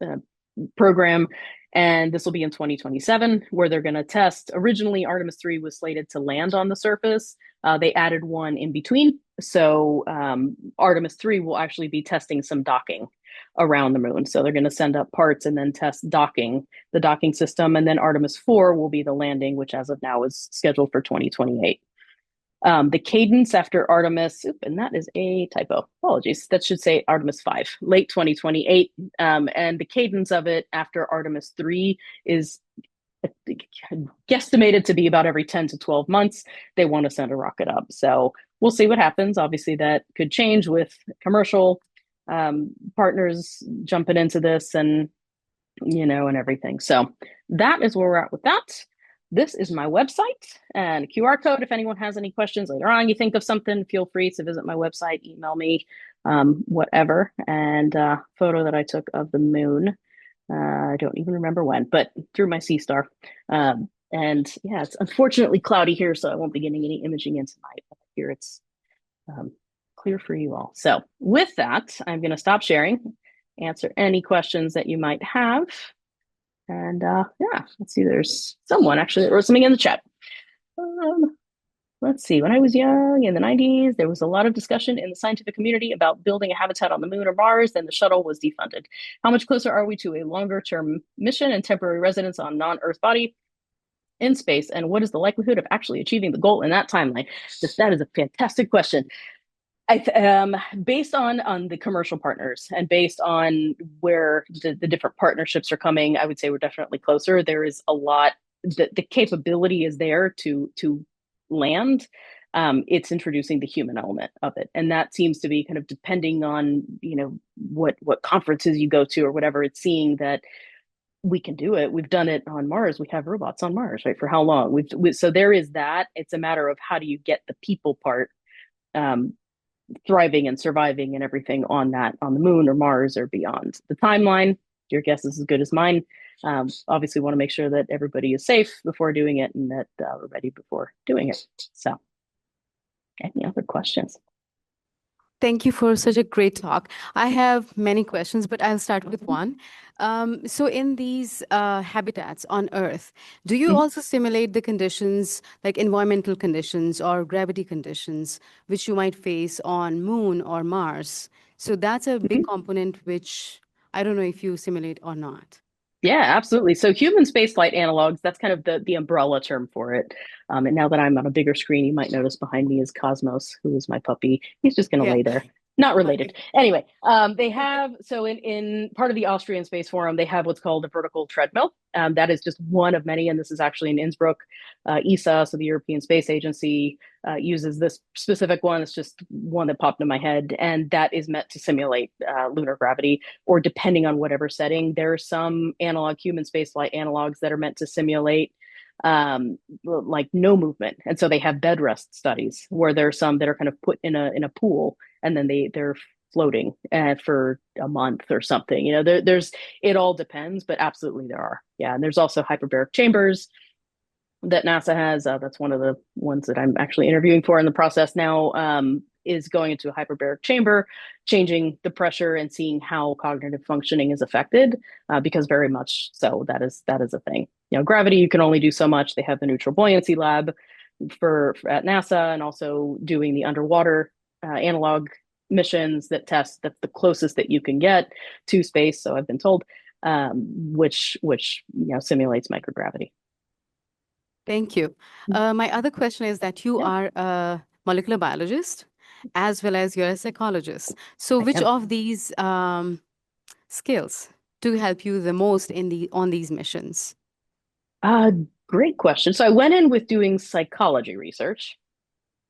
program. And this will be in 2027, where they're going to test. Originally, Artemis 3 was slated to land on the surface, They added one in between. So Artemis 3 will actually be testing some docking around the moon. So they're going to send up parts and then test docking, the docking system. And then Artemis 4 will be the landing, which as of now is scheduled for 2028. The cadence after Artemis, and that is a typo. Apologies. That should say Artemis 5, late 2028. And the cadence of it after Artemis 3 is guesstimated to be about every 10 to 12 months. They want to send a rocket up. So we'll see what happens. Obviously, that could change with commercial partners jumping into this and, and everything. So that is where we're at with that. This is my website and a QR code. If anyone has any questions later on, you think of something, feel free to visit my website, email me, whatever. And photo that I took of the moon. I don't even remember when, but through my sea star. And yeah, it's unfortunately cloudy here, so I won't be getting any imaging in tonight. But here it's clear for you all. So with that, I'm going to stop sharing, answer any questions that you might have. And yeah, let's see, there's someone actually that wrote something in the chat. Let's see, when I was young in the 90s, there was a lot of discussion in the scientific community about building a habitat on the moon or Mars, then the shuttle was defunded. How much closer are we to a longer term mission and temporary residence on non-Earth body in space? And what is the likelihood of actually achieving the goal in that timeline? That is a fantastic question. Based on the commercial partners and based on where the different partnerships are coming, I would say we're definitely closer. There is a lot, the capability is there to land. It's introducing the human element of it, and that seems to be kind of depending on what conferences you go to or whatever. It's seeing that we can do it. We've done it on Mars. We have robots on Mars, right? For how long? So there is that. It's a matter of how do you get the people part thriving and surviving and everything on the moon or Mars or beyond. The timeline, your guess is as good as mine. Obviously want to make sure that everybody is safe before doing it and that we're ready before doing it. So any other questions? Thank you for such a great talk. I have many questions, but I'll start with one. So in these habitats on Earth, do you also simulate the conditions, like environmental conditions or gravity conditions, which you might face on Moon or Mars? So that's a big component, which I don't know if you simulate or not. Yeah, absolutely. So human spaceflight analogs, that's kind of the umbrella term for it. And now that I'm on a bigger screen, you might notice behind me is Cosmos, who is my puppy. He's just going to Yeah. lay there. Not related. Anyway, they have, so in part of the Austrian Space Forum, they have what's called a vertical treadmill. That is just one of many, and this is actually in Innsbruck. ESA, so the European Space Agency, uses this specific one. It's just one that popped in my head, and that is meant to simulate lunar gravity, or depending on whatever setting. There are some analog human spaceflight analogs that are meant to simulate like no movement, and so they have bed rest studies where there are some that are kind of put in a pool, and then they're floating for a month or something. There's it all depends, but absolutely there are. Yeah, and there's also hyperbaric chambers that NASA has. That's one of the ones that I'm actually interviewing for in the process now. Is going into a hyperbaric chamber, changing the pressure and seeing how cognitive functioning is affected, because very much so that is a thing. Gravity, you can only do so much. They have the neutral buoyancy lab for at NASA, and also doing the underwater analog missions that test the closest that you can get to space. So I've been told, which simulates microgravity. Thank you. My other question is that you are a molecular biologist as well as you're a psychologist. So which of these skills do help you the most on these missions? Great question. So I went in with doing psychology research,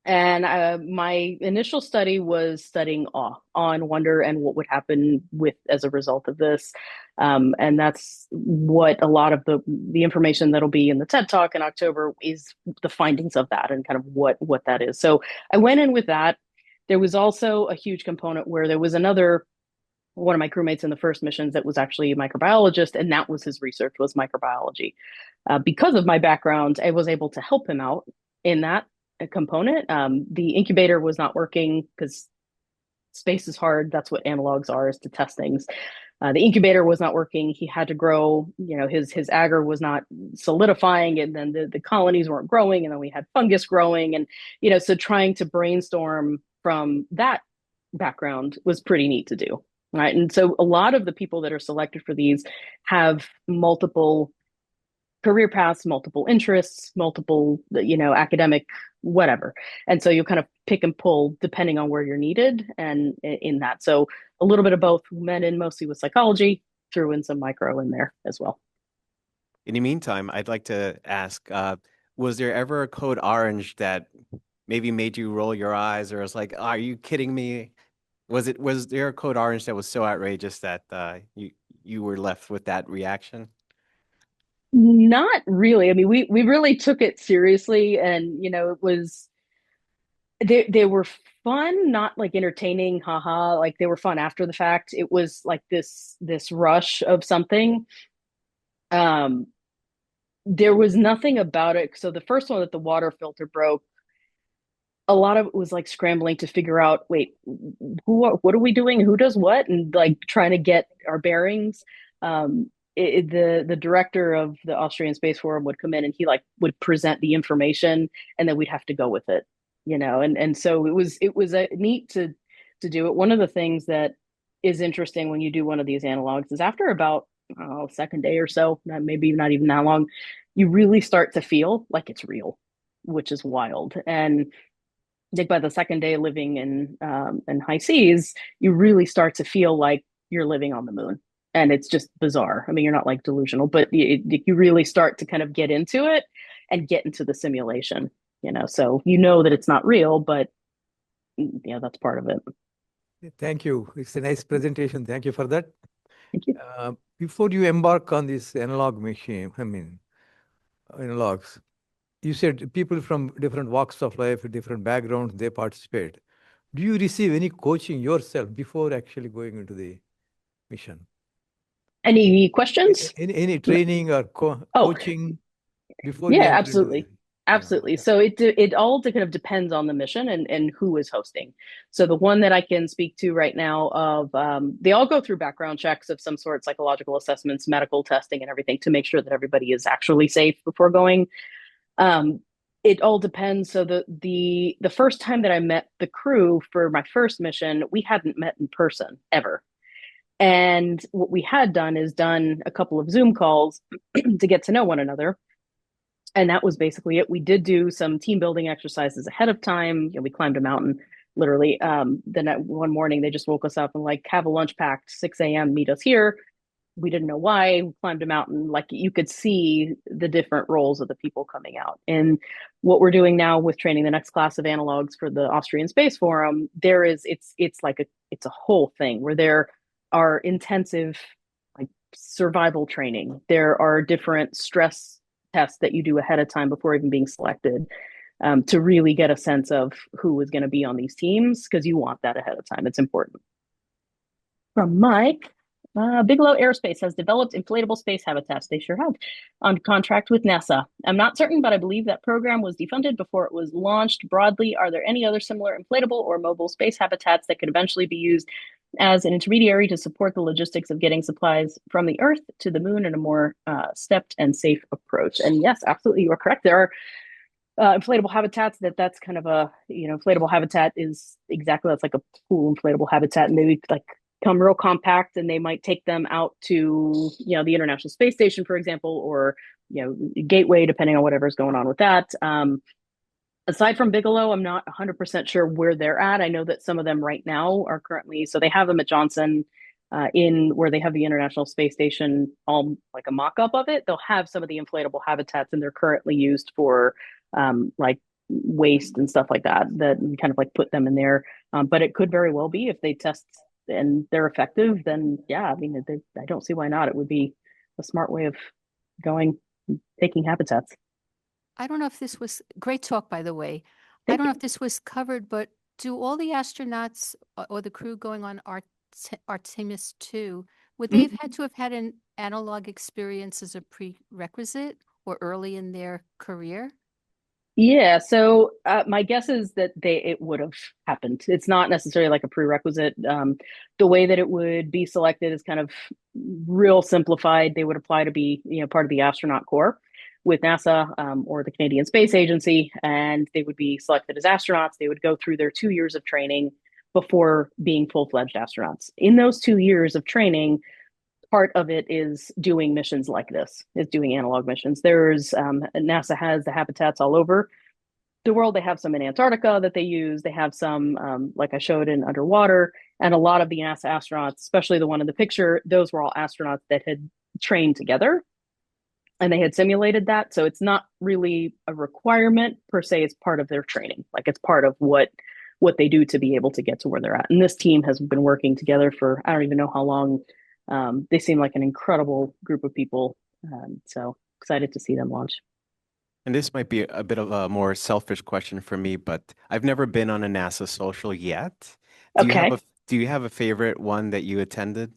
and my initial study was studying awe and wonder and what would happen as a result of this. And that's what a lot of the information that'll be in the TED Talk in October is, the findings of that and kind of what that is. So I went in with that. There was also a huge component where there was one of my crewmates in the first missions that was actually a microbiologist, and that was his research, was microbiology. Because of my background, I was able to help him out in that component. The incubator was not working because space is hard. That's what analogs are, is to test things. The incubator was not working. He had to grow, his agar was not solidifying, and then the colonies weren't growing, and then we had fungus growing, and so trying to brainstorm from that background was pretty neat to do. Right. And so a lot of the people that are selected for these have multiple career paths, multiple interests, multiple, academic, whatever. And so you kind of pick and pull depending on where you're needed and in that. So a little bit of both, men in mostly with psychology, threw in some micro in there as well. In the meantime, I'd like to ask, was there ever a code orange that maybe made you roll your eyes or was like, are you kidding me? Was there a code orange that was so outrageous that you were left with that reaction? Not really. I mean, we really took it seriously, and it was they were fun, not like entertaining, haha. Like they were fun after the fact. It was like this rush of something. Um, there was nothing about it. So the first one that the water filter broke, a lot of it was like scrambling to figure out, wait, what are we doing? Who does what? And like trying to get our bearings. The director of the Austrian Space Forum would come in and he like would present the information, and then we'd have to go with it, and so it was a neat to do it. One of the things that is interesting when you do one of these analogs is after about second day or so, maybe not even that long, you really start to feel like it's real, which is wild. And I think by the second day living in high seas, you really start to feel like you're living on the moon, and it's just bizarre. I mean, you're not like delusional, but you really start to kind of get into it and get into the simulation. So that it's not real, but that's part of it. Thank you. It's a nice presentation. Thank you for that. Thank you. Before you embark on this analog machine, analogs, you said people from different walks of life, different backgrounds, they participate. Do you receive any coaching yourself before actually going into the mission? Any questions? Any training or coaching before you Yeah, enter into absolutely. the... Absolutely. Yeah. So it all kind of depends on the mission and who is hosting. So the one that I can speak to right now of they all go through background checks of some sort, psychological assessments, medical testing, and everything to make sure that everybody is actually safe before going. It all depends. So the first time that I met the crew for my first mission, we hadn't met in person ever. And what we had done is done a couple of Zoom calls to get to know one another. And that was basically it. We did do some team building exercises ahead of time. We climbed a mountain literally. Then one morning they just woke us up and like, have a lunch packed, 6 a.m., meet us here. We didn't know why. We climbed a mountain. Like you could see the different roles of the people coming out. And what we're doing now with training the next class of analogs for the Austrian Space Forum, it's a whole thing where there are intensive like survival training. There are different stress tests that you do ahead of time before even being selected, to really get a sense of who is going to be on these teams, because you want that ahead of time. It's important. From Mike, Bigelow Aerospace has developed inflatable space habitats. They sure have, on contract with NASA. I'm not certain, but I believe that program was defunded before it was launched broadly. Are there any other similar inflatable or mobile space habitats that could eventually be used as an intermediary to support the logistics of getting supplies from the Earth to the moon in a more stepped and safe approach? And yes, absolutely, you are correct. There are inflatable habitats that's kind of a, inflatable habitat is exactly, that's like a pool inflatable habitat, and they like come real compact, and they might take them out to, the International Space Station, for example, or, Gateway, depending on whatever's going on with that. Aside from Bigelow, I'm not 100% sure where they're at. I know that some of them right now are currently, so they have them at Johnson, in where they have the International Space Station, all like a mock-up of it. They'll have some of the inflatable habitats, and they're currently used for like waste and stuff like that kind of like put them in there. But it could very well be, if they test and they're effective, then yeah, I mean, I don't see why not. It would be a smart way of taking habitats. I don't know if this was great talk, by the way. I Thank don't know you. if this was covered, but do all the astronauts or the crew going on Artemis II, would they have had to have had an analog experience as a prerequisite or early in their career? Yeah, so my guess is that it would have happened. It's not necessarily like a prerequisite. The way that it would be selected is kind of real simplified. They would apply to be, part of the astronaut corps with NASA, or the Canadian Space Agency, and they would be selected as astronauts. They would go through their 2 years of training before being full-fledged astronauts. In those 2 years of training, part of it is doing missions like this, is doing analog missions. There's NASA has the habitats all over the world. They have some in Antarctica that they use. They have some, like I showed, in underwater. And a lot of the NASA astronauts, especially the one in the picture, those were all astronauts that had trained together and they had simulated that. So it's not really a requirement per se. It's part of their training. Like it's part of what they do to be able to get to where they're at. And this team has been working together for I don't even know how long. They seem like an incredible group of people. So excited to see them launch. And this might be a bit of a more selfish question for me, but I've never been on a NASA social yet. Okay. Do you have a favorite one that you attended?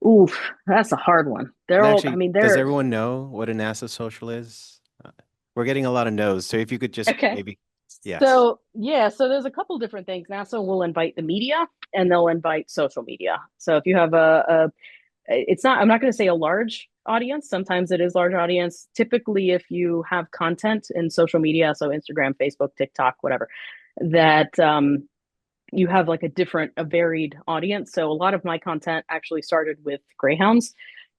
Oof, that's a hard one. They're And all, I actually, mean, does they're everyone know what a NASA social is? We're getting a lot of no's, so if you could just okay. maybe, yes. So yeah, so there's a couple different things. NASA will invite the media and they'll invite social media. So if you have it's not, I'm not going to say a large audience. Sometimes it is large audience. Typically, if you have content in social media, so Instagram, Facebook, TikTok, whatever, that you have like a varied audience. So a lot of my content actually started with greyhounds,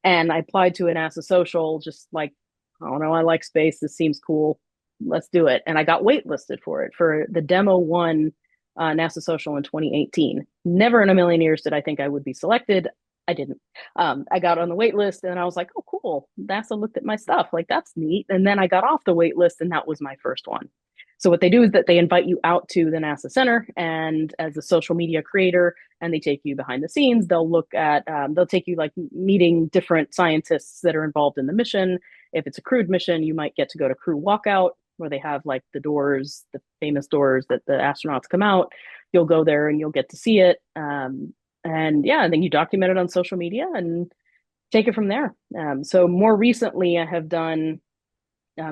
and I applied to an NASA social, just like, I don't know, I like space. This seems cool. Let's do it. And I got waitlisted for it for the demo one NASA social in 2018. Never in a million years did I think I would be selected. I didn't. I got on the wait list and I was like, oh, cool. NASA looked at my stuff. Like, that's neat. And then I got off the wait list and that was my first one. So what they do is that they invite you out to the NASA Center, and as a social media creator, and they take you behind the scenes. They'll take you like meeting different scientists that are involved in the mission. If it's a crewed mission, you might get to go to crew walkout where they have like the doors, the famous doors that the astronauts come out. You'll go there and you'll get to see it. And yeah, and then you document it on social media and take it from there. So more recently, I have done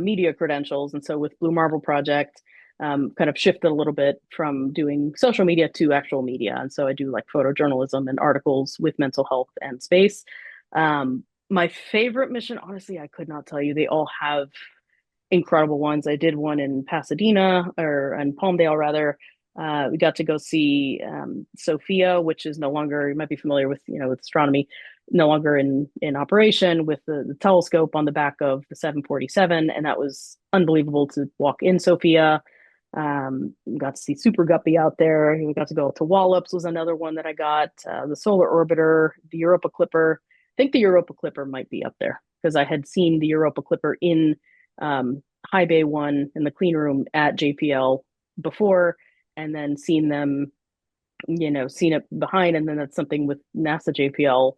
media credentials. And so with Blue Marble Project, kind of shifted a little bit from doing social media to actual media. And so I do like photojournalism and articles with mental health and space. My favorite mission, honestly, I could not tell you. They all have incredible ones. I did one in Pasadena, or in Palmdale rather. We got to go see Sophia, which is no longer, you might be familiar with, with astronomy, no longer in operation, with the telescope on the back of the 747. And that was unbelievable to walk in Sophia. We got to see Super Guppy out there. We got to go to Wallops was another one that I got. The Solar Orbiter, the Europa Clipper. I think the Europa Clipper might be up there because I had seen the Europa Clipper in High Bay One in the clean room at JPL before, and then seen them, seen it behind. And then that's something with NASA JPL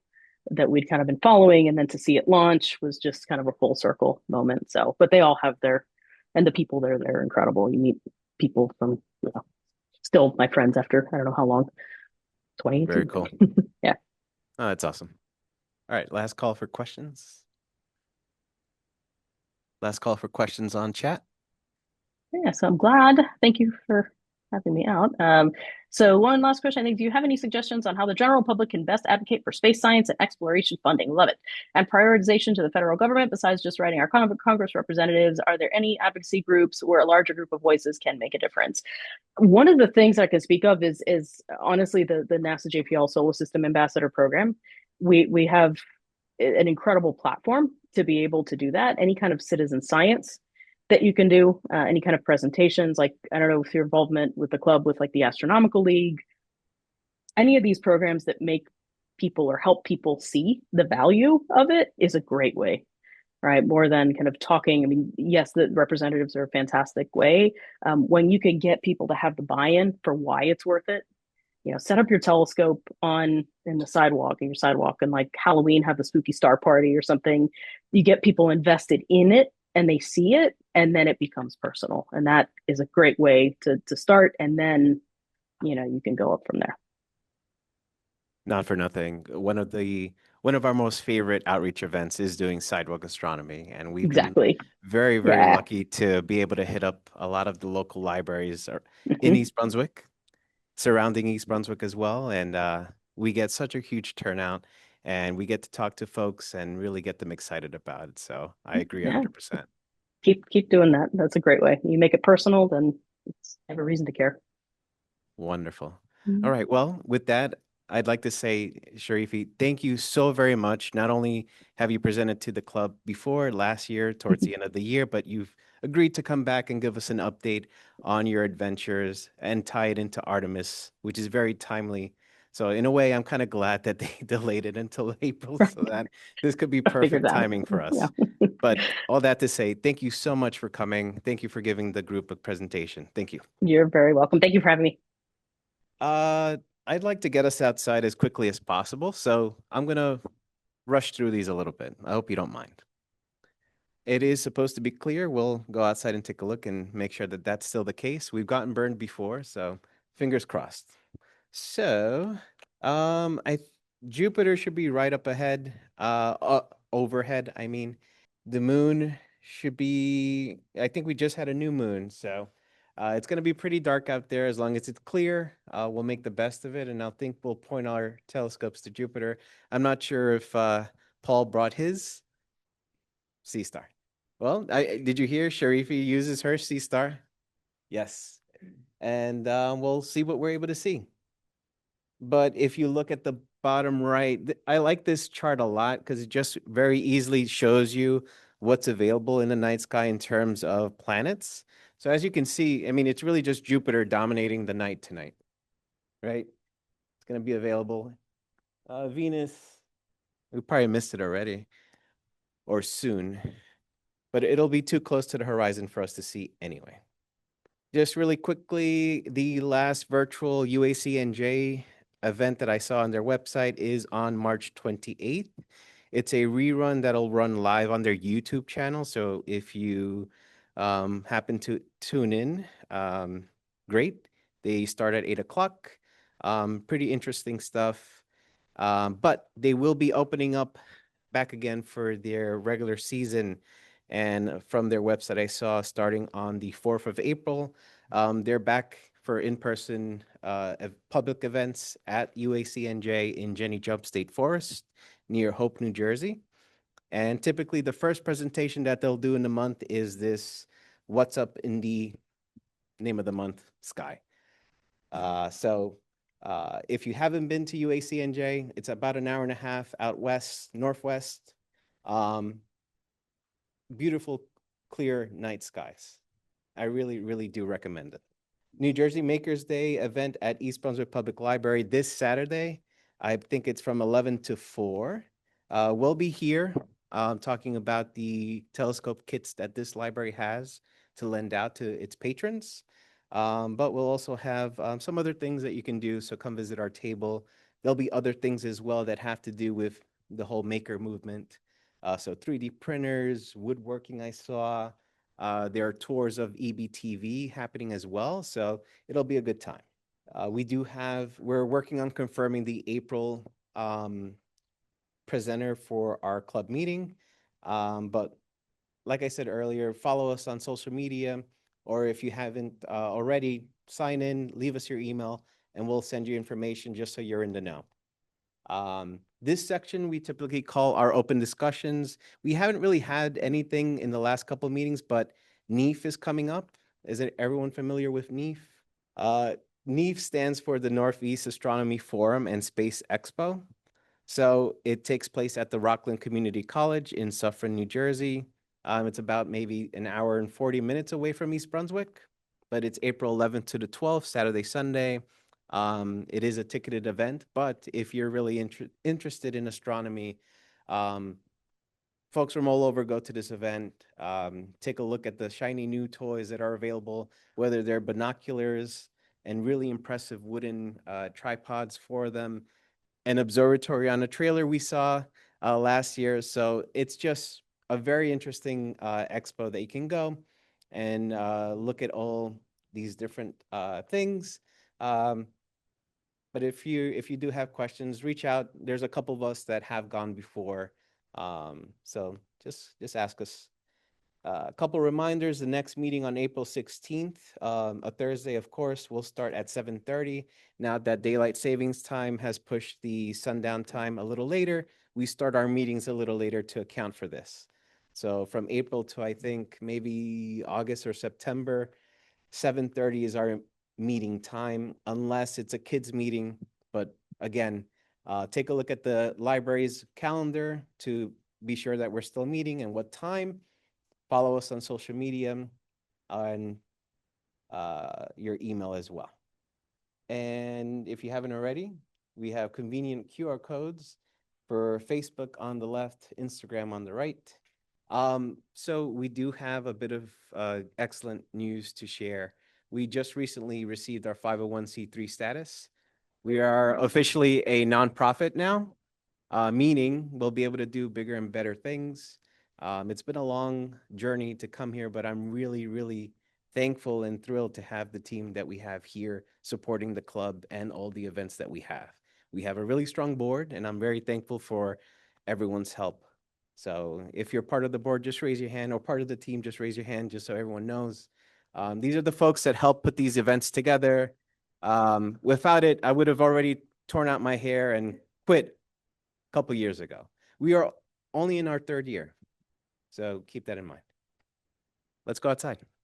that we'd kind of been following. And then to see it launch was just kind of a full circle moment. So, but they all have and the people there, they're incredible. You meet people from, still my friends after, I don't know how long, 2018. Very cool. Yeah. Oh, that's awesome. All right, last call for questions. Last call for questions on chat. Yeah, so I'm glad. Thank you for having me out. So one last question, I think, do you have any suggestions on how the general public can best advocate for space science and exploration funding? Love it. And prioritization to the federal government, besides just writing our Congress representatives, are there any advocacy groups where a larger group of voices can make a difference? One of the things I can speak of is honestly the NASA JPL Solar System Ambassador Program. We have an incredible platform to be able to do that. Any kind of citizen science that you can do, any kind of presentations, like, I don't know if your involvement with the club, with like the Astronomical League, any of these programs that make people or help people see the value of it is a great way, right? More than kind of talking. I mean, yes, the representatives are a fantastic way. When you can get people to have the buy-in for why it's worth it, set up your telescope in the sidewalk, in your sidewalk, and like Halloween, have the spooky star party or something. You get people invested in it and they see it, and then it becomes personal. And that is a great way to start. And then, you can go up from there. Not for nothing. One one of our most favorite outreach events is doing sidewalk astronomy, and we've been Exactly. very, very Yeah. lucky to be able to hit up a lot of the local libraries in Mhm. East Brunswick, surrounding East Brunswick as well. And we get such a huge turnout, and we get to talk to folks and really get them excited about it. So I agree Yeah. 100%. Keep doing that. That's a great way. You make it personal, then it's have a reason to care. Wonderful. All Mhm. right. Well, with that, I'd like to say, Sharifi, thank you so very much. Not only have you presented to the club before last year, towards the end of the year, but you've agreed to come back and give us an update on your adventures and tie it into Artemis, which is very timely. So in a way, I'm kind of glad that they delayed it until April so that this could be I figured perfect that. timing for Yeah. us. But all that to say, thank you so much for coming. Thank you for giving the group a presentation. Thank you. You're very welcome. Thank you for having me. Uh, I'd like to get us outside as quickly as possible, so I'm gonna rush through these a little bit. I hope you don't mind. It is supposed to be clear. We'll go outside and take a look and make sure that that's still the case. We've gotten burned before, so fingers crossed. So, Jupiter should be right up ahead, overhead, I mean. The moon should be, I think we just had a new moon, so it's going to be pretty dark out there as long as it's clear. We'll make the best of it, and I think we'll point our telescopes to Jupiter. I'm not sure if Paul brought his sea star. Well, did you hear Sharifi uses her sea star? Yes. And we'll see what we're able to see. But if you look at the bottom right, I like this chart a lot because it just very easily shows you what's available in the night sky in terms of planets. So as you can see, I mean, it's really just Jupiter dominating the night tonight, right? It's going to be available. Venus, we probably missed it already or soon, but it'll be too close to the horizon for us to see anyway. Just really quickly, the last virtual UACNJ event that I saw on their website is on March 28th. It's a rerun that'll run live on their YouTube channel. So if you happen to tune in, great. They start at 8 o'clock. Pretty interesting stuff. But they will be opening up back again for their regular season. And from their website, I saw starting on the 4th of April, they're back for in-person public events at UACNJ in Jenny Jump State Forest near Hope, New Jersey. And typically the first presentation that they'll do in the month is this What's Up in the name of the month sky. If you haven't been to UACNJ, it's about an hour and a half out west, northwest. Beautiful, clear night skies. I really, really do recommend it. New Jersey Makers Day event at East Brunswick Public Library this Saturday. I think it's from 11 to 4. We'll be here talking about the telescope kits that this library has to lend out to its patrons. But we'll also have some other things that you can do. So come visit our table. There'll be other things as well that have to do with the whole maker movement. So 3D printers, woodworking I saw. There are tours of EBTV happening as well. So it'll be a good time. We're working on confirming the April presenter for our club meeting. But like I said earlier, follow us on social media, or if you haven't already, sign in, leave us your email, and we'll send you information just so you're in the know. This section we typically call our open discussions. We haven't really had anything in the last couple of meetings, but NEAF is coming up. Is everyone familiar with NEAF? NEAF stands for the Northeast Astronomy Forum and Space Expo. So it takes place at the Rockland Community College in Suffern, New Jersey. It's about maybe an hour and 40 minutes away from East Brunswick, but it's April 11th to the 12th, Saturday, Sunday. It is a ticketed event, but if you're really interested in astronomy, folks from all over go to this event. Take a look at the shiny new toys that are available, whether they're binoculars and really impressive wooden tripods for them, an observatory on a trailer we saw last year. So it's just a very interesting expo that you can go and look at all these different things. But if you do have questions, reach out. There's a couple of us that have gone before. So just ask us. A couple reminders, the next meeting on April 16th, a Thursday, of course, will start at 7:30. Now that daylight savings time has pushed the sundown time a little later, we start our meetings a little later to account for this. So from April to, I think, maybe August or September, 7:30 is our meeting time, unless it's a kids meeting. But again, take a look at the library's calendar to be sure that we're still meeting and what time. Follow us on social media and your email as well. And if you haven't already, we have convenient QR codes for Facebook on the left, Instagram on the right. So we do have a bit of excellent news to share. We just recently received our 501c3 status. We are officially a nonprofit now, meaning we'll be able to do bigger and better things. It's been a long journey to come here, but I'm really, really thankful and thrilled to have the team that we have here supporting the club and all the events that we have. We have a really strong board, and I'm very thankful for everyone's help. So if you're part of the board, just raise your hand, or part of the team, just raise your hand, just so everyone knows. These are the folks that help put these events together. Without it, I would have already torn out my hair and quit a couple years ago. We are only in our third year, so keep that in mind. Let's go outside.